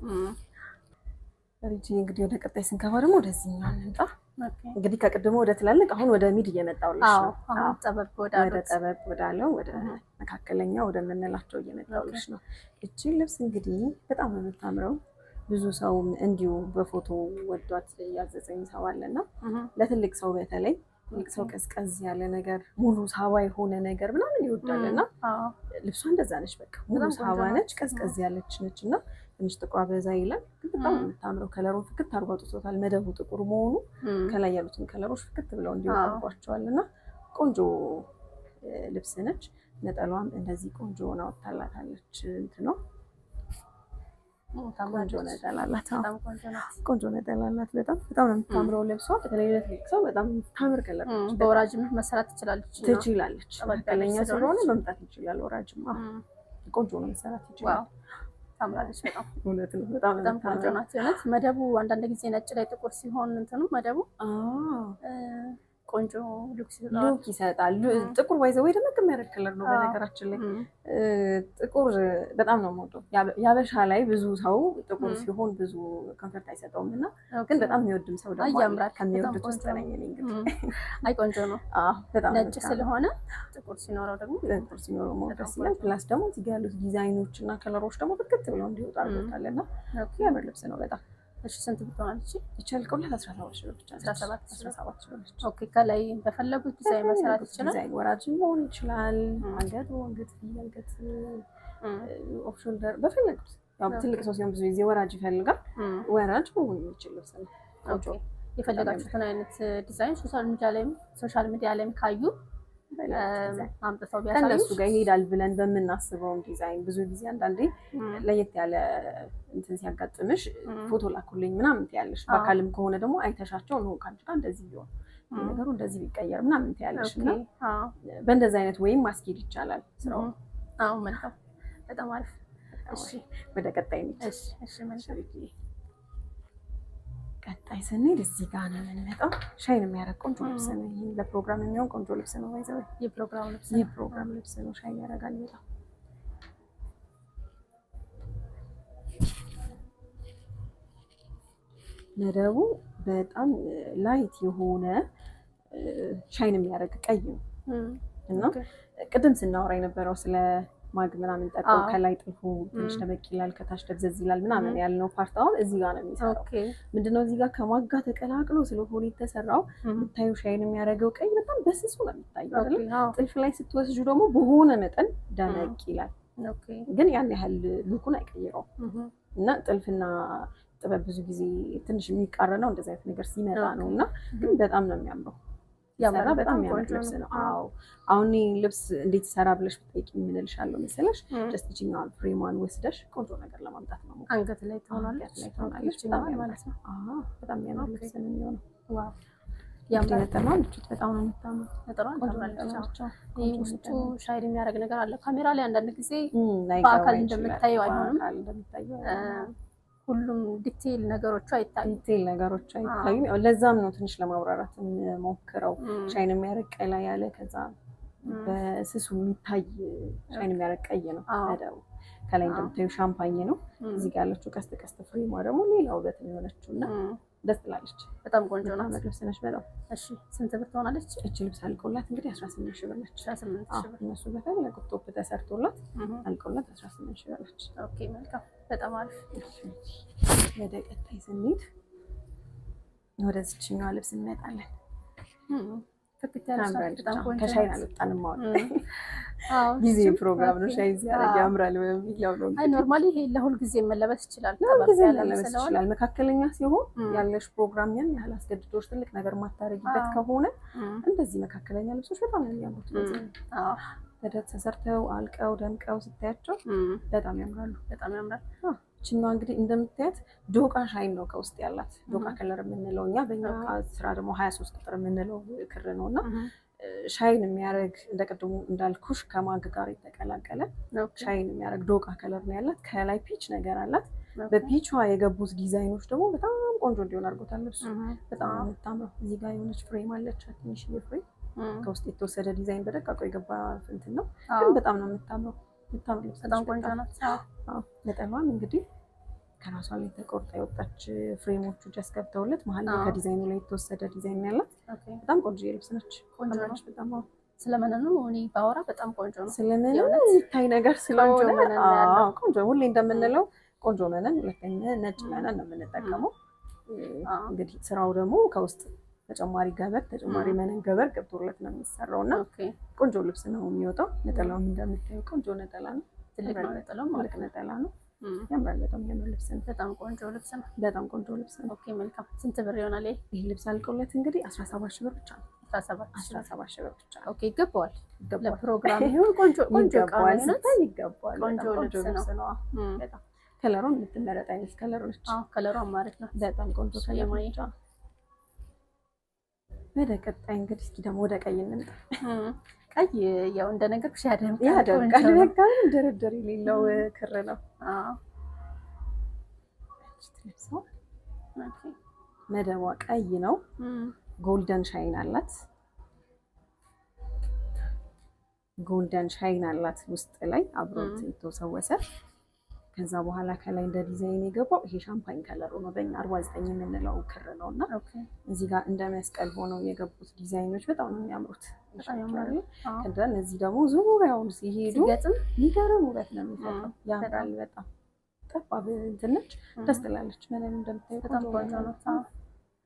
እንግዲህ ወደ ቀጣይ ስንገባ ደግሞ ወደዚህኛው እንምጣ። እንግዲህ ከቅድሞ ወደ ትላልቅ አሁን ወደ ሚድ እየመጣሁልሽ ነው። አሁን ጠበብ ወዳለው ወደ መካከለኛ ወደ ምንላቸው እየመጣሁልሽ ነው። እቺ ልብስ እንግዲህ በጣም ነው የምታምረው። ብዙ ሰው እንዲሁ በፎቶ ወዷት ያዘዘኝ ሰው አለና ለትልቅ ሰው በተለይ ትልቅ ሰው ቀዝቀዝ ያለ ነገር ሙሉ ሳባ የሆነ ነገር ምናምን ይወዳልና ልብሷ እንደዛ ነች። በቃ ሙሉ ሳባ ነች፣ ቀዝቀዝ ያለች ነች እና ትንሽ ጥቁሯ በዛ ይላል። ግን በጣም የምታምረው ከለሩን ፍክት አድርጎ አውጥቶታል። መደቡ ጥቁር መሆኑ ከላይ ያሉትን ከለሮች ፍክት ብለው እንዲወጡ አድርጓቸዋልና ቆንጆ ልብስ ነች። ነጠሏም እንደዚህ ቆንጆ ሆና ወጣላታለች። እንትነው ቆንጆ ነጠላ አላት። ቆንጆ ነጠላ አላት። በጣም ነው የምታምረው ልብሷ። በተለይ ለትልቅ ሰው በጣም ታምር ከለር ነች። በወራጅም መሰራት ትችላለች። መካከለኛ ስለሆነ መምጣት ይችላል። ወራጅም ቆንጆ ነው መሰራት ይችላል። ታምራለች በጣም። እውነት ነው። በጣም ቆንጆ ናት። እውነት መደቡ አንዳንድ ጊዜ ነጭ ላይ ጥቁር ሲሆን እንትኑ መደቡ ቆንጆ ሉክ ይሰጣል። ጥቁር ባይዘው ወይ ደግሞ የሚያደርግ ከለር ነው። በነገራችን ላይ ጥቁር በጣም ነው የምወደው። ያበሻ ላይ ብዙ ሰው ጥቁር ሲሆን ብዙ ኮንፈርት አይሰጠውም እና ግን በጣም የሚወድም ሰው ደግሞ ያምራል። ከሚወዱት ውስጥ ነኝ እኔ እንግዲህ። አይ ቆንጆ ነው። በጣም ነጭ ስለሆነ ጥቁር ሲኖረው ደግሞ ደስ ይላል። ፕላስ ደግሞ እዚህ ጋር ያሉት ዲዛይኖች እና ከለሮች ደግሞ ፍክት ብለው እንዲወጡ አድርጎታል እና የሚያምር ልብስ ነው በጣም። እሺ ስንት ብር ትሆናለች? ይቻልቀውላት 17 ሺህ ብር ብቻ። 17 ሺህ ብር። ኦኬ ከላይ በፈለጉት ዲዛይን መሰራት ይችላል። ዲዛይን ወራጅ መሆን ይችላል። አንገት ኦፍ ሾልደር በፈለጉት። ያው ትልቅ ሰው ሲሆን ብዙ ጊዜ ወራጅ ይፈልጋል። ወራጅ መሆን የሚችል ልብስ ነው። ኦኬ የፈለጋችሁትን አይነት ዲዛይን ሶሻል ሚዲያ ላይም ካዩ አምጥተው ቢያሳዩ ከእነሱ ጋር ይሄዳል ብለን በምናስበው ዲዛይን ብዙ ጊዜ አንዳንዴ ለየት ያለ እንትን ሲያጋጥምሽ ፎቶ ላኩልኝ ምናምን ትያለሽ። በአካልም ከሆነ ደግሞ አይተሻቸው ነው ካንቺ ጋር እንደዚህ ቢሆን ነገሩ እንደዚህ ቢቀየር ምናምን ትያለሽ እና በእንደዚህ አይነት ወይም ማስኬድ ይቻላል ስራው። መልካም በጣም አሪፍ። እሺ ወደ ቀጣይ ነው። እሺ መልካም። ቀጣይ ስንሄድ እዚህ ጋር ነው የምንመጣው። ሻይን የሚያደርግ ቆንጆ ልብስ ነው። ይሄን ለፕሮግራም የሚሆን ቆንጆ ልብስ ነው። ባይዘው የፕሮግራም ልብስ ነው። ሻይን ያደርጋል በጣም። መደቡ በጣም ላይት የሆነ ሻይን የሚያደርግ ቀይ ነው እና ቅድም ስናወራ የነበረው ስለ ማግ ምናምን ጠቀው ከላይ ጥልፉ ትንሽ ደመቅ ይላል፣ ከታች ደብዘዝ ይላል ምናምን ያልነው ፓርት አሁን እዚህ ጋር ነው የሚሰራው። ምንድነው እዚህ ጋር ከማግ ጋር ተቀላቅሎ ስለሆነ የተሰራው የምታዩ ሻይን የሚያደርገው ቀይ በጣም በስሱ ነው የሚታየው አይደል? ጥልፍ ላይ ስትወስጁ ደግሞ በሆነ መጠን ደመቅ ይላል፣ ግን ያን ያህል ሉኩን አይቀይረውም። እና ጥልፍና ጥበብ ብዙ ጊዜ ትንሽ የሚቃረነው እንደዚህ አይነት ነገር ሲመጣ ነው እና ግን በጣም ነው የሚያምረው። ያምራ በጣም የሚያምር ልብስ ነው። አሁን ልብስ እንዴት ሰራ ብለሽ ብትጠይቂ ምን እልሻለሁ መሰለሽ? ጀስት እቺኛውን ፍሬሟን ወስደሽ ቆንጆ ነገር ለማምጣት ነው። አንገት ላይ ትሆናለች ማለት ነው። በጣም የሚያምር ልብስ ነው የሚሆነው። ዋው ያምራል። በጣም ነው የምታምረው። ውስጡ ሻይን የሚያደርግ ነገር አለ። ካሜራ ላይ አንዳንድ ጊዜ በአካል እንደምታየው አይሆንም። ሁሉም ዲቴይል ነገሮቹ አይታዩም። ለዛም ነው ትንሽ ለማብራራት ሞክረው ሻይን የሚያደርግ ቀላ ያለ ከዛ በስሱ የሚታይ ሻይን የሚያደርግ ቀይ ነው መደቡ። ከላይ እንደምታዩ ሻምፓኝ ነው። እዚህ ጋር ያለችው ቀስት ቀስት ፍሬሟ ደግሞ ሌላ ውበት ነው የሆነችው እና ደስ ትላለች። በጣም ቆንጆ ናት። ልብስ ነች በጣም። እሺ ስንት ብር ትሆናለች? እቺ ልብስ አልቆላት እንግዲህ 18 ሺህ ብር ነች። 18 ሺህ ብር። እነሱ በፈለጉት ቶፕ ተሰርቶላት አልቆላት 18 ሺህ ብር ነች። ኦኬ መልካም፣ በጣም አሪፍ። ወደ ቀጣይ ስንሄድ ወደዚችኛዋ ልብስ እንመጣለን። ፍክት ያለች በጣም ቆንጆ። ከሻይን አልወጣንም ማለት ጊዜ ፕሮግራም ነው። ሻይ ሲያደርግ ያምራል በሚለው ነው። አይ ኖርማሊ ይሄ ለሁል ጊዜ መለበስ ይችላል። ለሁልጊዜ መለበስ ይችላል። መካከለኛ ሲሆን ያለሽ ፕሮግራም ያን ያህል አስገድዶሽ ትልቅ ነገር ማታረጊበት ከሆነ እንደዚህ መካከለኛ ልብሶች በጣም የሚያምሩት። በደት ተሰርተው አልቀው ደምቀው ስታያቸው በጣም ያምራሉ። በጣም ያምራል። እችኛዋ እንግዲህ እንደምታያት ዶቃ ሻይን ነው ከውስጥ ያላት። ዶቃ ከለር የምንለው እኛ በእኛ ስራ ደግሞ 23 ቁጥር የምንለው ክር ነው እና ሻይን የሚያደርግ እንደ ቅድሙ እንዳልኩሽ ከማግ ጋር የተቀላቀለ ሻይን የሚያደርግ ዶቃ ከለር ነው ያላት። ከላይ ፒች ነገር አላት። በፒቿ የገቡት ዲዛይኖች ደግሞ በጣም ቆንጆ እንዲሆን አድርጎታል ልብሱ። በጣም የምታምረው እዚህ ጋር የሆነች ፍሬም አለች፣ ትንሽዬ ፍሬም ከውስጥ የተወሰደ ዲዛይን በደቃቆ የገባ እንትን ነው፣ ግን በጣም ነው የምታምረው። የምታምር ልብስ በጣም ቆንጆ ናት። ነጠሏም እንግዲህ ከራሷ ላይ ተቆርጣ የወጣች ፍሬሞቹ ጀስ ገብተውለት መሀል ላይ ከዲዛይኑ ላይ የተወሰደ ዲዛይን ያላት በጣም ቆንጆ ልብስ ነች። ቆንጆ ነች በጣም። ስለመነኑ እኔ ባወራ በጣም ቆንጆ ነው። ስለመነኑ የሚታይ ነገር ስለሆነ ቆንጆ፣ ሁሌ እንደምንለው ቆንጆ መነን፣ ሁለተኛ ነጭ መነን ነው የምንጠቀመው። እንግዲህ ስራው ደግሞ ከውስጥ ተጨማሪ ገበር ተጨማሪ መነን ገበር ገብቶለት ነው የሚሰራው እና ቆንጆ ልብስ ነው የሚወጣው። ነጠላውም እንደምታየው ቆንጆ ነጠላ ነው። ትልቅ ነው ነጠላው፣ ትልቅ ነጠላ ነው። ያምራል። በጣም የሚያምር ልብስ ነው። በጣም ቆንጆ ልብስ ነው። በጣም ቆንጆ ልብስ ነው። ኦኬ መልካም። ስንት ብር ይሆናል ይሄ ልብስ አልቆለት? እንግዲህ 17 ሺህ ብር ብቻ ነው። 17 ሺህ ብር ብቻ። ኦኬ ይገባዋል። ለፕሮግራም ይሁን ቆንጆ ቆንጆ ቃል ነው። ይገባዋል። ቆንጆ ልብስ ነው። በጣም ከለሩን የምትመረጥ አይነት ከለር ነች። ከለሩ አማራጭ ነው። በጣም ቆንጆ ከለር ነች። ወደ ቀጣይ እንግዲህ እስኪ ደግሞ ወደ ቀይ እንምጣ። ቀይ ያው እንደነገርኩሽ ያደምቃል። በጣም ድርድር የሌለው ክር ነው። መደቧ ቀይ ነው። ጎልደን ሻይን አላት። ጎልደን ሻይን አላት ውስጥ ላይ አብሮት የተወሰወሰ። ከዛ በኋላ ከላይ እንደ ዲዛይን የገባው ይሄ ሻምፓኝ ከለሩ ነው። በእኛ 49 የምንለው ክር ነው እና እዚህ ጋር እንደ መስቀል ሆነው የገቡት ዲዛይኖች በጣም ነው የሚያምሩት። ከዛ እነዚህ ደግሞ ዙሪያውን ሲሄዱ የሚገርም ውበት ነው የሚፈጥረው። ያምራል በጣም። ጠባብ እንትን ነች፣ ደስ ትላለች። ምንም እንደምታየው በጣም ቆንጆ ነው።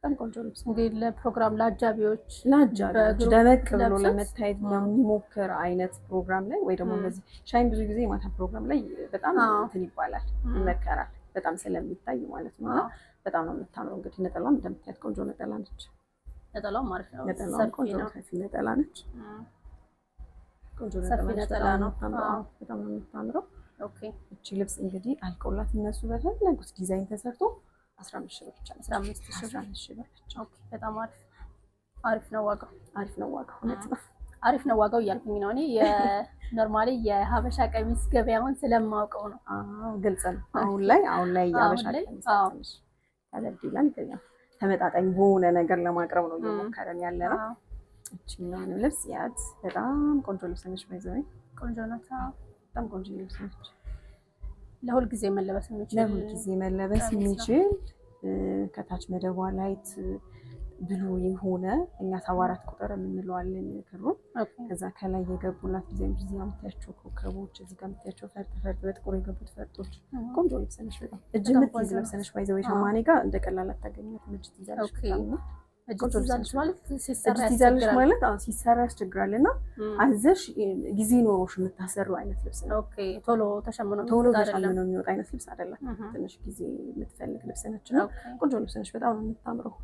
በጣም ቆንጆ ልብስ እንግዲህ ለፕሮግራም ለአጃቢዎች ደመቅ ብሎ ለመታየት በሚሞክር አይነት ፕሮግራም ላይ ወይ ደግሞ እንደዚህ ሻይን ብዙ ጊዜ ማታ ፕሮግራም ላይ በጣም እንትን ይባላል ይመከራል፣ በጣም ስለሚታይ ማለት ነው። በጣም ነው የምታምረው። እንግዲህ ነጠላም እንደምታያት ቆንጆ ነጠላ ነች። ነጠላም ማለት ነው። ነጠላም ቆንጆ ሰፊ ነጠላ ነች። ቆንጆ ነጠላ ነው። በጣም ነው የምታምረው። ኦኬ እቺ ልብስ እንግዲህ አልቆላት እነሱ በፈለጉት ዲዛይን ተሰርቶ 15 ሺህ ብር ብቻ። 15 ሺህ ብር ብቻ። ኦኬ በጣም አሪፍ አሪፍ ነው ዋጋው። አሪፍ ነው ዋጋው። እውነት ነው አሪፍ ነው ዋጋው እያልኩኝ ነው እኔ የኖርማሊ የሀበሻ ቀሚስ ገበያውን ስለማውቀው ነው። ግልጽ ነው። አሁን ላይ የሀበሻ ቀሚስ ትንሽ ከበድ ይላል፣ ግን ያው ተመጣጣኝ በሆነ ነገር ለማቅረብ ነው እየሞከረን ያለ ነው። እቺኛውን ልብስ ያት በጣም ቆንጆ ልብስ ነች። ባይዘው ቆንጆ ናት። በጣም ቆንጆ ልብስ ነች። ለሁል ጊዜ መለበስ የሚችል ከታች መደቧ ላይት ብሉ የሆነ እኛ 74 ቁጥር የምንለዋለን ክሩን። ከዛ ከላይ የገቡላት ዲዛይን እዚህ ጋር የምታያቸው ኮከቦች፣ እዚህ ጋር የምታያቸው ፈርጥ በጥቁር የገቡት ፈርጦች ቆንጆ ልብስ ነች። በጣም እጅ የምትይዝ ልብስ ነች። ባይዘው ሸማኔ ጋር እንደ ቀላል አታገኛትም። እጅ ትይዛለች ማለት ሲሰራ ያስቸግራል እና አዘሽ ጊዜ ኖሮሽ የምታሰሪው አይነት ልብስ ነው። ቶሎ ተሸምኖ የሚወጣ አይነት ልብስ አይደለም። ትንሽ ጊዜ የምትፈልግ ልብስ ነች እና ቆንጆ ልብስ ነች። በጣም ነው የምታምረው።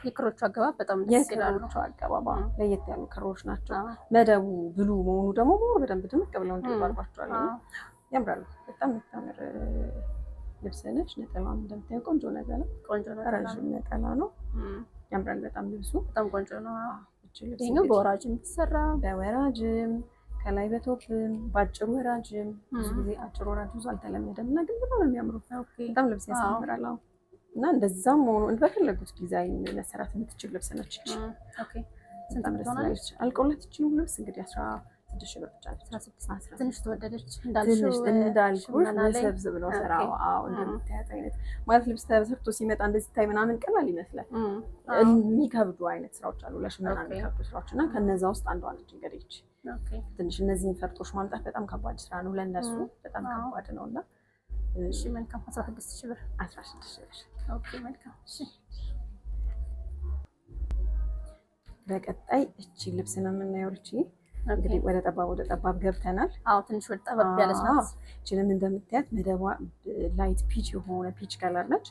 የክሮቹ አገባብ በጣም ደስ ይላል። የክሮቹ አገባባ ለየት ያሉ ክሮች ናቸው። መደቡ ብሉ መሆኑ ደግሞ በደንብ ድምቅ ብለው እንዲባርባቸዋል። ያምራሉ። በጣም የምታምር ልብስ ነች። ነጠላም እንደምታየው ቆንጆ ነጠላ፣ ረዥም ነጠላ ነው። ያምራል በጣም ልብሱ። በጣም ቆንጆ ነው። ይሄኛው በወራጅም ይሰራ፣ በወራጅም ከላይ በቶፕም በአጭር ወራጅም። ብዙ ጊዜ አጭር ወራጅ ብዙ አልተለመደም እና ግን በጣም ነው የሚያምረው። በጣም ልብስ ያሳምራል። እና እንደዛም ሆኖ በፈለጉት ዲዛይን መሰራት የምትችል ልብስ ነች። በጣም ደስ ትላለች። አልቆለት ይችላል ልብስ እንግዲህ 16 ሺህ ብር ብቻ ነው። 16 ትንሽ ተወደደች እንዳልኩሽ ውስብስብ ነው ስራው። አዎ እንደምታያት አይነት ማለት ልብስ ተሰርቶ ሲመጣ እንደዚህ ታይ ምናምን ቀላል ይመስላል። የሚከብዱ አይነት ስራዎች አሉ ለሽመና የሚከብዱ ስራዎች እና ከነዛ ውስጥ አንዷ ነች እንግዲህ እቺ። ትንሽ እነዚህን ፈርጦች ማምጣት በጣም ከባድ ስራ ነው ለእነሱ በጣም ከባድ ነውና እሺ መልካም 16 ሺህ ብር 16 ሺህ ብር። ኦኬ መልካም እሺ። በቀጣይ እቺ ልብስ ነው የምናየው። እቺ እንግዲህ ወደ ጠባብ ገብተናል። አዎ ትንሽ ወደ ጠባብ ያለች ናት። እቺንም እንደምታያት መደቧ ላይት ፒች የሆነ ፒች ከለር ነች።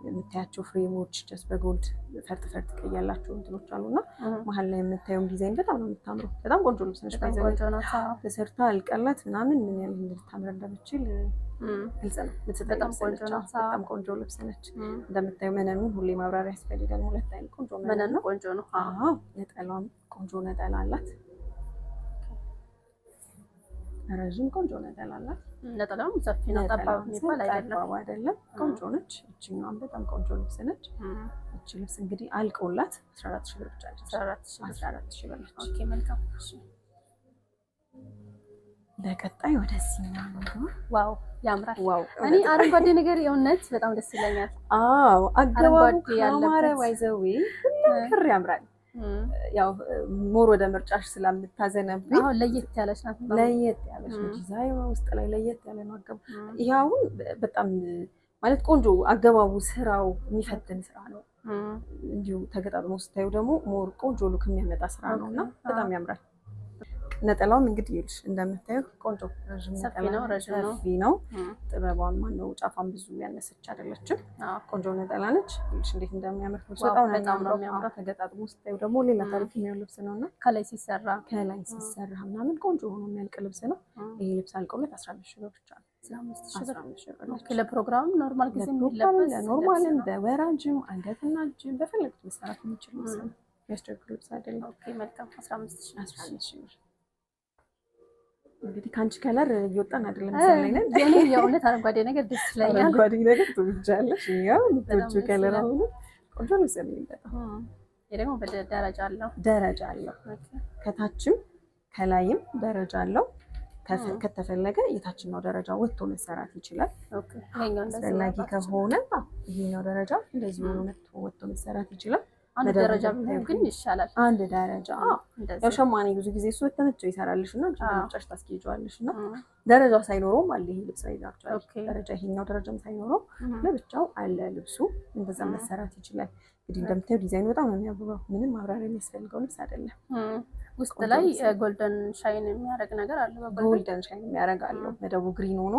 የምታያቸው ፍሬሞች ጀስ በጎልድ ፈርጥ ቀይ ያላቸው እንትኖች አሉና መሀል ላይ የምታየው ዲዛይን በጣም ነው የምታምረው። በጣም ቆንጆ ልብስ ነች። ተሰርታ አልቀላት ምናምን ምን ያህል እንድታምር እንደምችል ግልጽ ነው። በጣም ቆንጆ ልብስ ነች። እንደምታየው መነኑን ሁሌ ማብራሪያ ያስፈልጋል። ሁለት አይነት ቆንጆ መነኑ ቆንጆ ነው። አዎ ነጠላም ቆንጆ ነጠላ አላት። ረዥም ቆንጆ ነጠላ አላት። ነጠላውም ሰፊ ነው፣ ጠባብ የሚባል አይደለም። ቆንጆ ነች። እቺኛዋም በጣም ቆንጆ ልብስ ነች። እቺ ልብስ እንግዲህ አልቆላት 14 ሺህ ብር ብቻ ነች። 14 ሺህ ብር ነች። ኦኬ መልካም እሺ። በቀጣይ ወደዚህኛው ነው። ዋው ያምራል። እኔ አረንጓዴ ነገር የእውነት በጣም ደስ ይለኛል። አዎ አገባቡ ያማረ ዋይዘዌ ክር ያምራል። ያው ሞር ወደ ምርጫሽ ስለምታዘነብኝ አሁን ለየት ያለች ናት። ለየት ያለች ዲዛይን ውስጥ ላይ ለየት ያለ ነው አገባቡ። ይሄው በጣም ማለት ቆንጆ አገባቡ ስራው የሚፈትን ስራ ነው። እንዲሁ ተገጣጥሞ ስታዩ ደግሞ ሞር ቆንጆ ሉክ የሚያመጣ ስራ ነውና በጣም ያምራል። ነጠላውም እንግዲህ ይልሽ እንደምታዩ ቆንጆ ረጅም ነጠላ ነው። ሰፊ ነው። ጥበቧን ማነው ጫፋን ብዙ ያነሰች አይደለችም። ቆንጆ ነጠላ ነች። ይልሽ እንዴት እንደሚያምር በጣም ነው የሚያምረው። ተገጣጥሞ ስታዩ ደግሞ ሌላ ታሪክ የሚሆን ልብስ ነውና ከላይ ሲሰራ ምናምን ቆንጆ ሆኖ የሚያልቅ ልብስ ነው። ይሄ ልብስ አልቆለት 15 ሺህ ብር ብቻ ነው። 15 ሺህ ብር ለፕሮግራም ኖርማል ጊዜ የሚለበስ ኖርማልን በወራጅም አንገትና እጅም በፈለጉት መሰራት የሚችል ልብስ ነው። የሚያስቸግር ልብስ አይደለም። ኦኬ መልካም 15 ሺህ ብር። እንግዲህ ካንቺ ከለር እየወጣን አይደለም መሰለኝ ነን። የኔ የእውነት አረንጓዴ ነገር ደስ ይለኛል። አረንጓዴ ነገር ትወጃለሽ? ያው ልትወጂ ከለር አሁን ቆንጆ ነው የሚሰማው። ይሄ ደግሞ ደረጃ አለው። ከታችም ከላይም ደረጃ አለው። ከተፈለገ የታችኛው ደረጃ ወጥቶ መሰራት ይችላል። ኦኬ ይሄኛው አስፈላጊ ከሆነ ይሄኛው ደረጃ እንደዚህ ሆኖ ወጥቶ መሰራት ይችላል። አንድ ደረጃ ቢሆን ግን ይሻላል። አንድ ደረጃ ያው ሸማኔ ብዙ ጊዜ እሱ ተመቸው ይሰራልሽና አንቺ ተመጫሽ ታስኬጂዋለሽና ደረጃ ሳይኖረውም አለ ይሄ ልብስ አይዛችኋል። ደረጃ ይሄኛው ደረጃም ሳይኖረው ለብቻው አለ ልብሱ እንደዛ መሰራት ይችላል። እንግዲህ እንደምታዩ ዲዛይኑ በጣም ነው የሚያምረው። ምንም ማብራሪያ የሚያስፈልገው ልብስ አይደለም። ውስጥ ላይ ጎልደን ሻይን የሚያደርግ ነገር አለ። ጎልደን ሻይን የሚያደርግ አለው። መደቡ ግሪን ሆኖ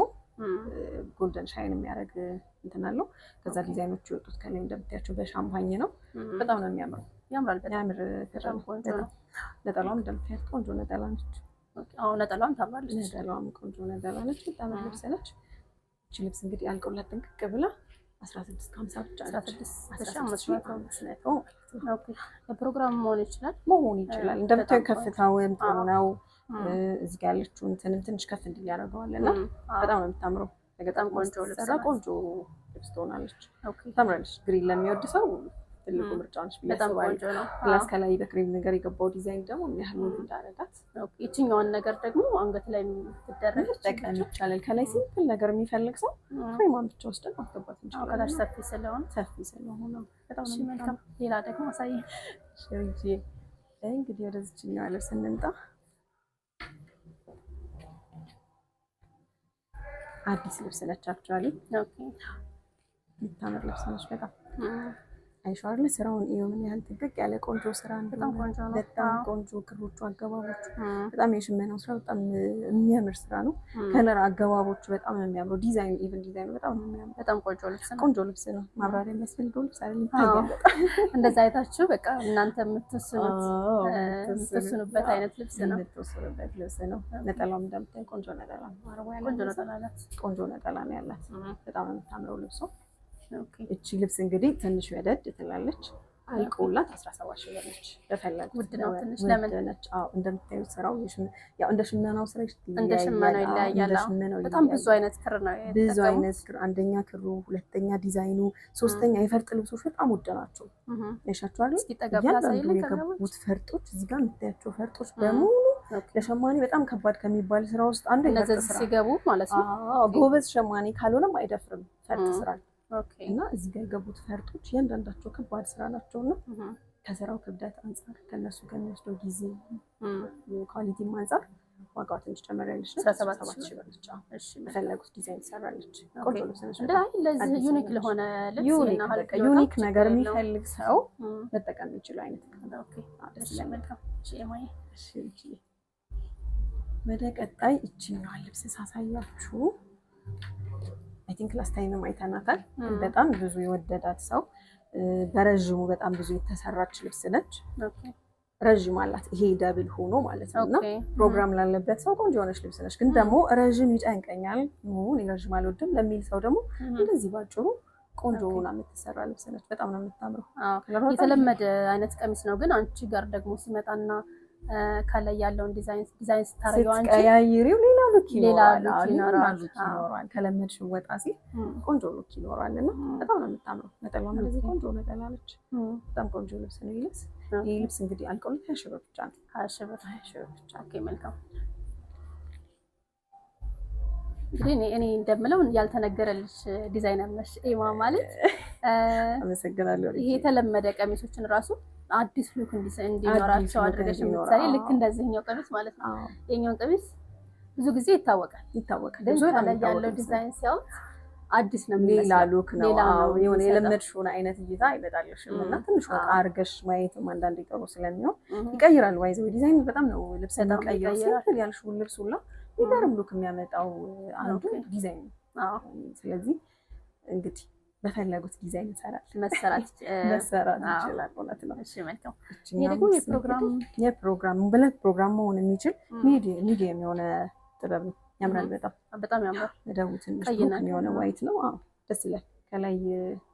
ጎልደን ሻይን የሚያደርግ እንትን አለው። ከዛ ዲዛይኖቹ የወጡት ከላይ እንደምታያቸው በሻምፓኝ ነው። በጣም ነው የሚያምረው። ያምራል። በጣም ቆንጆ ነው። ነጠላውም እንደምታያት ቆንጆ ነጠላ ነች። አዎ ነጠላውም ታምራለች። ነጠላውም ቆንጆ ነጠላ ነች። በጣም ልብስ ነች። እቺ ልብስ እንግዲህ አልቆላት ጥንቅቅ ብላ 1650 ብቻ ነች። 16,500 ነው። ኦኬ ለፕሮግራም መሆን ይችላል። እንደምታዩ ከፍታውም ጥሩ ነው። እዚህ ጋር ያለችው እንትንም ትንሽ ከፍ እንዲል ያደርገዋልና በጣም ነው የምታምረው። በጣም ቆንጆ ልብስ ትሆናለች። ታምራለች። ግሪን ለሚወድ ሰው ትልቁ ምርጫ ነች ብዬ አስባለሁ። ፕላስ ከላይ በክሬም ነገር የገባው ዲዛይን ደግሞ ምን ያህል ውብ እንዳደረጋት። ይችኛዋን ነገር ደግሞ አንገት ላይ ትደረግ ጠቀም ይቻላል። ከላይ ሲምፕል ነገር የሚፈልግ ሰው ክሬሟን ብቻ ወስደን ማስገባት እንችላለን። ከታች ሰፊ ስለሆነ በጣም መልካም። ሌላ ደግሞ አሳየኝ። እንግዲህ ወደዚህኛው ልብስ እንምጣ። አዲስ ልብስ ነች። አክቹአሊ የምታምር ልብስ ነች በጣም አይሻል። ስራውን ይኸው ምን ያህል ጥንቅቅ ያለ ቆንጆ ስራ ነው። በጣም ቆንጆ ነው። በጣም ቆንጆ ክሮቹ፣ አገባቦቹ በጣም የሽመናው ስራ በጣም የሚያምር ስራ ነው። ከለር አገባቦቹ በጣም ነው የሚያምረው። ዲዛይኑ ዲዛይኑ በጣም ነው የሚያምር። በጣም ቆንጆ ልብስ ነው። ማብራሪያ የሚያስፈልገው ልብስ አይደለም። ይታያል። እንደዛ አይታችሁ በቃ እናንተ የምትወስኑበት አይነት ልብስ ነው። ነጠላውም እንደምታይ ቆንጆ ነጠላ ነው። ቆንጆ ነጠላ ነው ያላት። በጣም ነው የምታምረው ልብሷ። እቺ ልብስ እንግዲህ ትንሽ ወደድ ትላለች። አልቆላት 17 ሺህ ብር ነች። በፈለጉት ውድ ነው ትንሽ ውድ ለምን? ነች። አዎ እንደምታዩት ስራው ያው እንደ ሽመናው ስራ እንደ ሽመናው ይለያያል። በጣም ብዙ አይነት ክር ነው ብዙ አይነት ክር፣ አንደኛ ክሩ፣ ሁለተኛ ዲዛይኑ፣ ሶስተኛ የፈርጥ ልብሶች በጣም ውድ ናቸው። ያሻቸዋል። እያንዳንዱ የገቡት ፈርጦች እዚህ ጋር የምታያቸው ፈርጦች በሙሉ ለሸማኔ በጣም ከባድ ከሚባል ስራ ውስጥ አንዱ እነዚህ ሲገቡ ማለት ነው። ጎበዝ ሸማኔ ካልሆነም አይደፍርም ፈርጥ ስራ እና እዚህ ጋር የገቡት ፈርጦች እያንዳንዳቸው ከባድ ስራ ናቸው እና ከስራው ክብደት አንጻር ከነሱ ከሚወስደው ጊዜ ኳሊቲም አንጻር ዋጋዋ ትንሽ ጨመር ያለች ነው። 17 ሺህ ብር ነች። እሺ በፈለጉት ዲዛይን ትሰራለች። ቆንጆ ልብስ ነች። ለዚህ ዩኒክ ለሆነ ልብስ ዩኒክ ነገር የሚፈልግ ሰው መጠቀም የሚችለው አይነት ነው። ወደ ቀጣይ እችኛዋን ልብስ ሳሳያችሁ አይ ቲንክ ላስት ታይምም አይተናታል። በጣም ብዙ የወደዳት ሰው በረዥሙ በጣም ብዙ የተሰራች ልብስ ነች። ረዥም አላት። ይሄ ደብል ሆኖ ማለት ነው እና ፕሮግራም ላለበት ሰው ቆንጆ የሆነች ልብስ ነች። ግን ደግሞ ረዥም ይጨንቀኛል እኔ ረዥም አልወድም ለሚል ሰው ደግሞ እንደዚህ ባጭሩ ቆንጆ ሆና የምትሰራ ልብስ ነች። በጣም ነው የምታምረው። የተለመደ አይነት ቀሚስ ነው ግን አንቺ ጋር ደግሞ ሲመጣና ከላይ ያለውን ዲዛይን ስታረጊው አንቺ ቀያይሪው ሌላ ሉክ ይኖራል። ከለመድሽው ወጣ ሲል ቆንጆ ሉክ ይኖራል እና በጣም ነው የምታምረው። ነጠላው እንደዚህ ቆንጆ ነጠላ ነች። በጣም ቆንጆ ልብስ ነው። ይሄ ልብስ እንግዲህ አልቆለት 20 ሺህ ብር ብቻ ነው። 20 ሺህ ብር ብቻ። ኦኬ መልካም። እንግዲህ እኔ እንደምለው ያልተነገረልሽ ዲዛይነር ነሽ ኤማ ማለት። አመሰግናለሁ። ይሄ የተለመደ ቀሚሶችን ራሱ አዲስ ሉክ እንዲኖራቸው አድርገሽ የምትሰሪ ልክ እንደዚህኛው ቀሚስ ማለት ነው። የኛውን ቀሚስ ብዙ ጊዜ ይታወቃል። ብዙ ከላይ ያለው ዲዛይን ሲያውት አዲስ ነው የሚመስለው። ሌላ ሉክ ነው። የሆነ የለመድሽውን አይነት እይታ አይመጣልሽም እና ትንሽ ወጣ አድርገሽ ማየትም አንዳንዴ ጥሩ ስለሚሆን ይቀይራል። ዋይዘው ዲዛይን በጣም ነው ልብስ ቀይራል። ሲል ያልሽውን ልብስ ሁላ ይገርም ሉክ የሚያመጣው አንዱ ዲዛይን ነው። ስለዚህ እንግዲህ በፈለጉት ዲዛይን መሰራት ይችላል። እውነት ነው። እሺ መልካም። ይሄ ደግሞ የፕሮግራም መሆን የሚችል ሚዲየም የሆነ ጥበብ ነው። ያምራል። በጣም ያምራል። መደቡ ትንሽ የሆነ ዋይት ነው። ደስ ይላል። ከላይ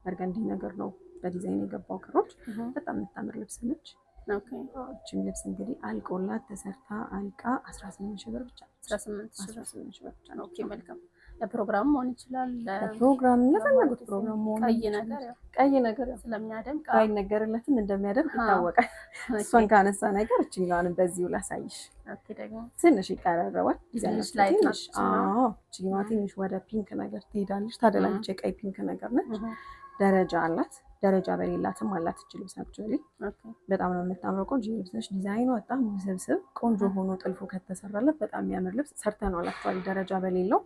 በርገንዲ ነገር ነው በዲዛይን የገባው ክሮች። በጣም የምታምር ልብስ ነች። እቺም ልብስ እንግዲህ አልቆላት ተሰርታ አልቃ 18 ሺህ ብር ብቻ። 18 ሺህ ብር ብቻ ነው። ኦኬ መልካም። ለፕሮግራም መሆን ይችላል። ለፕሮግራም ለፈለጉት ፕሮግራም መሆን ቀይ ነገር ስለሚያደምቅ አይነገርለትም እንደሚያደምቅ ይታወቃል። እሷን ካነሳ ነገር እችኛዋንም በዚሁ ላሳይሽ። ኦኬ ደግሞ ትንሽ ይቀራረባል። ዲዛይኖች ትንሽ እችኛዋ ትንሽ ወደ ፒንክ ነገር ትሄዳለች። ታደላለች። የቀይ ፒንክ ነገር ነች። ደረጃ አላት። ደረጃ በሌላትም አላት። እች ልብስ አክቹዋሊ በጣም ነው የምታምረው። ቆንጆ ልብስ ነች። ዲዛይኑ በጣም ውስብስብ ቆንጆ ሆኖ ጥልፉ ከተሰራለት በጣም የሚያምር ልብስ ሰርተነዋል። አክቹዋሊ ደረጃ በሌለው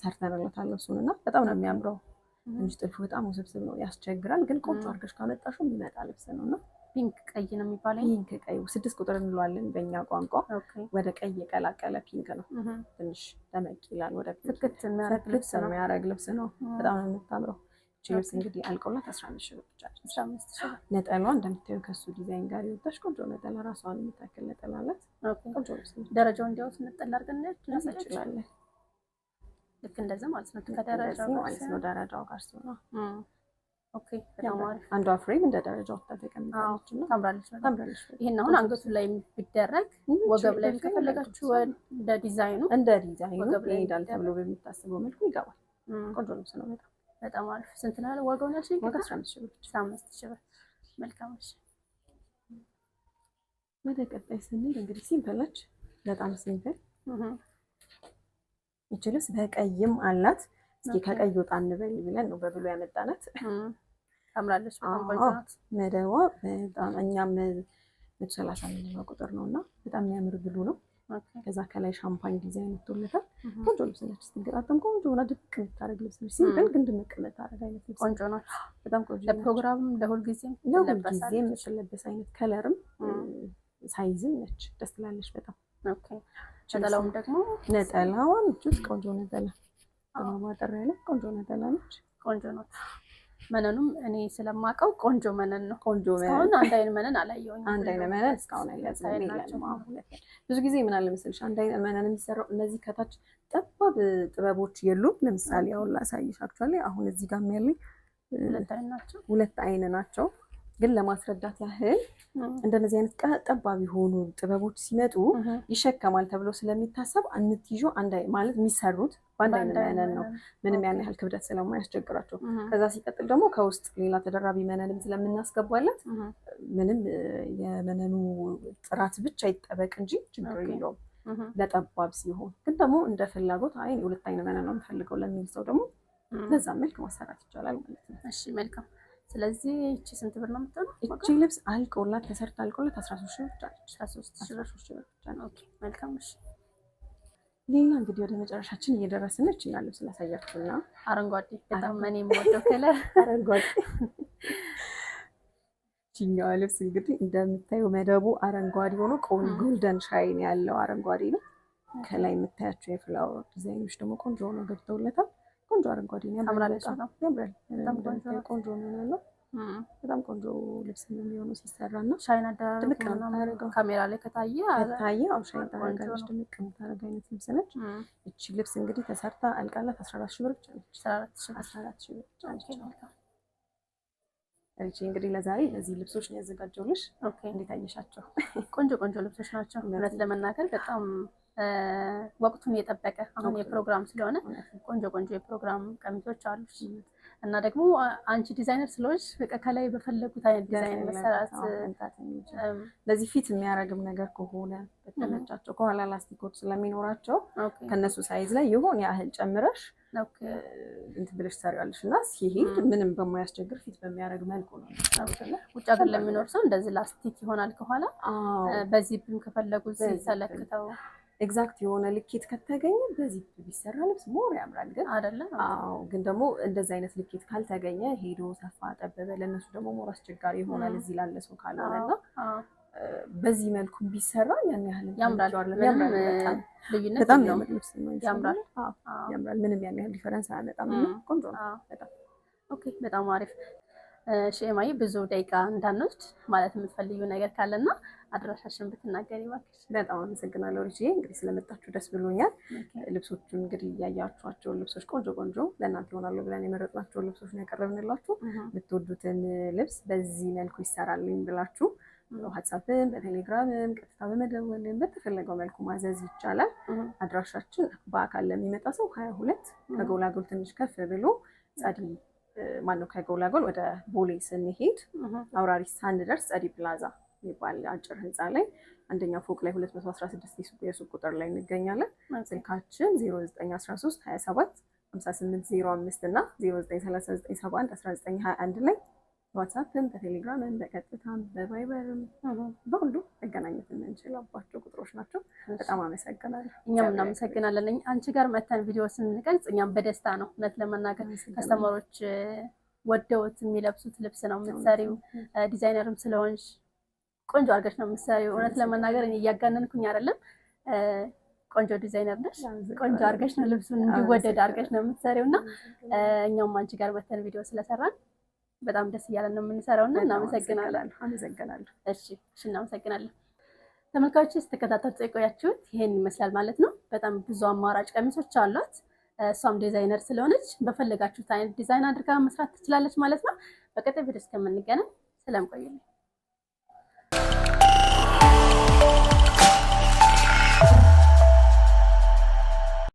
ሰርተንለታል ልብሱን እና በጣም ነው የሚያምረው። ትንሽ ጥልፉ በጣም ውስብስብ ነው፣ ያስቸግራል። ግን ቆንጆ አድርገሽ ካመጣሽው የሚመጣ ልብስ ነው እና ፒንክ ቀይ ነው የሚባለው። ፒንክ ቀይ 6 ቁጥር እንለዋለን በእኛ ቋንቋ። ወደ ቀይ የቀላቀለ ፒንክ ነው። ትንሽ ደመቅ ይላል። ወደ ፍክት የሚያደርግ ልብስ ነው። በጣም ነው የምታምረው። ልብስ እንግዲህ አልቆላት 15 ሺህ ብር ብቻ። 15 ሺህ ብር። ነጠላዋ እንደምታዩ ከሱ ዲዛይን ጋር የወጣች ቆንጆ ነጠላ፣ ራሷን የምታክል ነጠላ አላት። ቆንጆ ልብስ ነው። ደረጃው እንዲያውስ ነጠላ አድርገን እንችላለን። ልክ እንደዚህ ማለት ነው። ከደረጃው ማለት ነው። ደረጃው ጋር ነው። ኦኬ በጣም አሪፍ። አንዷ ፍሬም እንደ ደረጃው ተቀምጣለች እና ታምራለች። ይሄን አሁን አንገቱ ላይ ቢደረግ ወገብ ላይ ከፈለጋችሁ እንደ ዲዛይኑ ይሄዳል ተብሎ በሚታሰበው መልኩ ይገባል። ቆንጆ ልብስ ነው በጣም በጣም አሪፍ። ስንት ነው ዋጋው? ያልሽኝ ዋጋ 15 ሺህ ብር። 15 ሺህ ብር። መልካም። እሺ ወደ ቀጣይ ስንል እንግዲህ ሲምፕል ነች፣ በጣም ሲምፕል። ይቺ ልብስ በቀይም አላት። እስኪ ከቀይ ወጣ እንበል ብለን ነው በብሉ ያመጣናት። ታምራለች። በጣም ቆንጆ ናት። መደቧ በጣም እኛም 130 የምንለው ቁጥር ነውና በጣም የሚያምር ብሉ ነው። ከዛ ከላይ ሻምፓኝ ዲዛይን ወጥቶለታል። ቆንጆ ልብስ ነች። ስትገጣጠም ቆንጆ ሆና ድምቅ የምታደርግ ልብስ ነች። ሲምፕል ግን ድምቅ የምታደርግ አይነት ልብስ ቆንጆ ናት። በጣም ቆንጆ ነች። ለፕሮግራም ለሁልጊዜም የምትለበስ አይነት ከለርም ሳይዝም ነች። ደስ ትላለች በጣም። ኦኬ ነጠላውም ደግሞ ነጠላዋን እጅግ ቆንጆ ነጠላ ማጠር ያለ ቆንጆ ነጠላ ነች። ቆንጆ ናት። መነኑም እኔ ስለማውቀው ቆንጆ መነን ነው። ቆንጆ መነን አንድ አይነት መነን አላየሁኝ። አንድ አይነት መነን እስካሁን አላየሁም። ብዙ ብዙ ጊዜ ምን አለ መሰለሽ አንድ አይነት መነን የሚሰራው እነዚህ ከታች ጠባብ ጥበቦች የሉም። ለምሳሌ አሁን ላሳይሽ። አክቹአሊ አሁን እዚህ ጋር ያለኝ ሁለት አይን ናቸው። ሁለት አይን ናቸው። ግን ለማስረዳት ያህል እንደነዚህ አይነት ጠባብ የሆኑ ጥበቦች ሲመጡ ይሸከማል ተብሎ ስለሚታሰብ አንትይዞ ማለት የሚሰሩት በአንድ አይነት መነን ነው። ምንም ያን ያህል ክብደት ስለማያስቸግራቸው። ከዛ ሲቀጥል ደግሞ ከውስጥ ሌላ ተደራቢ መነንም ስለምናስገባለት ምንም የመነኑ ጥራት ብቻ ይጠበቅ እንጂ ችግር የለውም። ለጠባብ ሲሆን ግን ደግሞ እንደ ፍላጎት አይ ሁለት አይነት መነን ነው የምፈልገው ለሚል ሰው ደግሞ በዛ መልክ ማሰራት ይቻላል ማለት ነው። እሺ መልካም። ስለዚህ እቺ ስንት ብር ነው የምትሆነው? እቺ ልብስ አልቆላት ተሰርታ አልቆላት 13 ሺህ ብቻ ነች። 13 ሺህ ብቻ ነው። ኦኬ መልካም። እሺ ሌላ እንግዲህ ወደ መጨረሻችን እየደረስን ነች። እና ልብስ ላሳያችሁና አረንጓዴ በጣም እኔ የምወደው ከለር አረንጓዴ። ይችኛዋ ልብስ እንግዲህ እንደምታየው መደቡ አረንጓዴ ሆኖ ጎልደን ሻይን ያለው አረንጓዴ ነው። ከላይ የምታያቸው የፍላወር ዲዛይኖች ደግሞ ቆንጆ ሆኖ ገብተውለታል። ቆንጆ አረንጓዴ ነው። ያምራል። በጣም ቆንጆ ነው ያለው። በጣም ቆንጆ ልብስ ነው የሚሆነው ሲሰራና ሻይን አደረገው ካሜራ ላይ ከታየ አው ሻይን ታረጋለች። ድምቅ የምታረግ አይነት ልብስ ነች። እቺ ልብስ እንግዲህ ተሰርታ አልቃላት 14 ሺህ ብር ብቻ ነች። 14 ሺህ ብር ብቻ ነች። እቺ እንግዲህ ለዛሬ እነዚህ ልብሶች ነው ያዘጋጀሁልሽ። እንዴት አየሻቸው? ቆንጆ ቆንጆ ልብሶች ናቸው። እውነት ለመናገር በጣም ወቅቱን የጠበቀ አሁን የፕሮግራም ስለሆነ ቆንጆ ቆንጆ የፕሮግራም ቀሚሶች አሉ። እና ደግሞ አንቺ ዲዛይነር ስለሆንሽ በቃ ከላይ በፈለጉት አይነት ዲዛይን መሰራት ለዚህ ፊት የሚያረግም ነገር ከሆነ በተመቻቸው ከኋላ ላስቲኮች ስለሚኖራቸው ከነሱ ሳይዝ ላይ ይሆን ያህል ጨምረሽ እንትን ብለሽ ትሰሪዋለሽ እና ሲሄድ ምንም በማያስቸግር ፊት በሚያረግ መልኩ ነው። ውጭ ሀገር ለሚኖር ሰው እንደዚህ ላስቲክ ይሆናል ከኋላ በዚህ ብም ከፈለጉ ሲሰለክተው ኤግዛክት የሆነ ልኬት ከተገኘ በዚህ ቢሰራ ልብስ ሞር ያምራል። ግን አይደለም? አዎ። ግን ደግሞ እንደዚህ አይነት ልኬት ካልተገኘ ሄዶ ሰፋ ጠበበ ለነሱ ደግሞ ሞር አስቸጋሪ ይሆናል እዚህ ላለ ሰው ካልሆነና በዚህ መልኩ ቢሰራ ያን ያህል ያምራል። ልዩነት በጣም ያምራል። ያምራል። ያምራል። ምንም ያን ያህል ዲፈረንስ አያመጣም። ቆንጆ ነው በጣም። ኦኬ በጣም አሪፍ። ሼማዬ ብዙ ደቂቃ እንዳንወስድ ማለት የምትፈልጊው ነገር ካለና አድራሻሽን ብትናገሪ እባክሽ። በጣም አመሰግናለሁ ልጅ። እንግዲህ ስለመጣችሁ ደስ ብሎኛል። ልብሶቹን እንግዲህ ያያችኋቸው ልብሶች ቆንጆ ቆንጆ ለእናንተ ይሆናሉ ብለን የመረጥናቸው ልብሶች ነው ያቀረብንላችሁ። የምትወዱትን ልብስ በዚህ መልኩ ይሰራልኝ ብላችሁ በዋትስአፕም በቴሌግራምም ቀጥታ በመደወልም በተፈለገው መልኩ ማዘዝ ይቻላል። አድራሻችን በአካል ለሚመጣ ሰው 22 ከጎላጎል ትንሽ ከፍ ብሎ ጸዲ ማነው ከጎላጎል ወደ ቦሌ ስንሄድ አውራሪስ ሳንደርስ ጸዲ ፕላዛ የሚባል አጭር ህንፃ ላይ አንደኛ ፎቅ ላይ 216 የሱቅ ቁጥር ላይ እንገኛለን። ስልካችን 0913 27 5805 እና 093971 1921 ላይ ዋትስአፕም በቴሌግራምም በቀጥታም በቫይበርም በሁሉ መገናኘት የምንችልባቸው ቁጥሮች ናቸው። በጣም አመሰግናለሁ። እኛም እናመሰግናለን። አንቺ ጋር መተን ቪዲዮ ስንቀርጽ እኛም በደስታ ነው። እውነት ለመናገር ከስተመሮች ወደውት የሚለብሱት ልብስ ነው የምትሰሪው። ዲዛይነርም ስለሆንሽ ቆንጆ አድርገሽ ነው የምትሰሪው። እውነት ለመናገር እኔ እያጋነንኩኝ አይደለም። ቆንጆ ዲዛይነር ነሽ። ቆንጆ አድርገሽ ነው ልብሱን እንዲወደድ አድርገሽ ነው የምትሰሪው እና እኛም አንቺ ጋር መተን ቪዲዮ ስለሰራን በጣም ደስ እያለን ነው የምንሰራውና እናመሰግናለን። አመሰግናለሁ። እሺ እናመሰግናለን። ተመልካቾች ስትከታተሉ የቆያችሁት ይሄን ይመስላል ማለት ነው። በጣም ብዙ አማራጭ ቀሚሶች አሏት። እሷም ዲዛይነር ስለሆነች በፈለጋችሁት አይነት ዲዛይን አድርጋ መስራት ትችላለች ማለት ነው። በቀጣይ ቪዲዮ እስከምንገናኝ ሰላም ቆዩልኝ።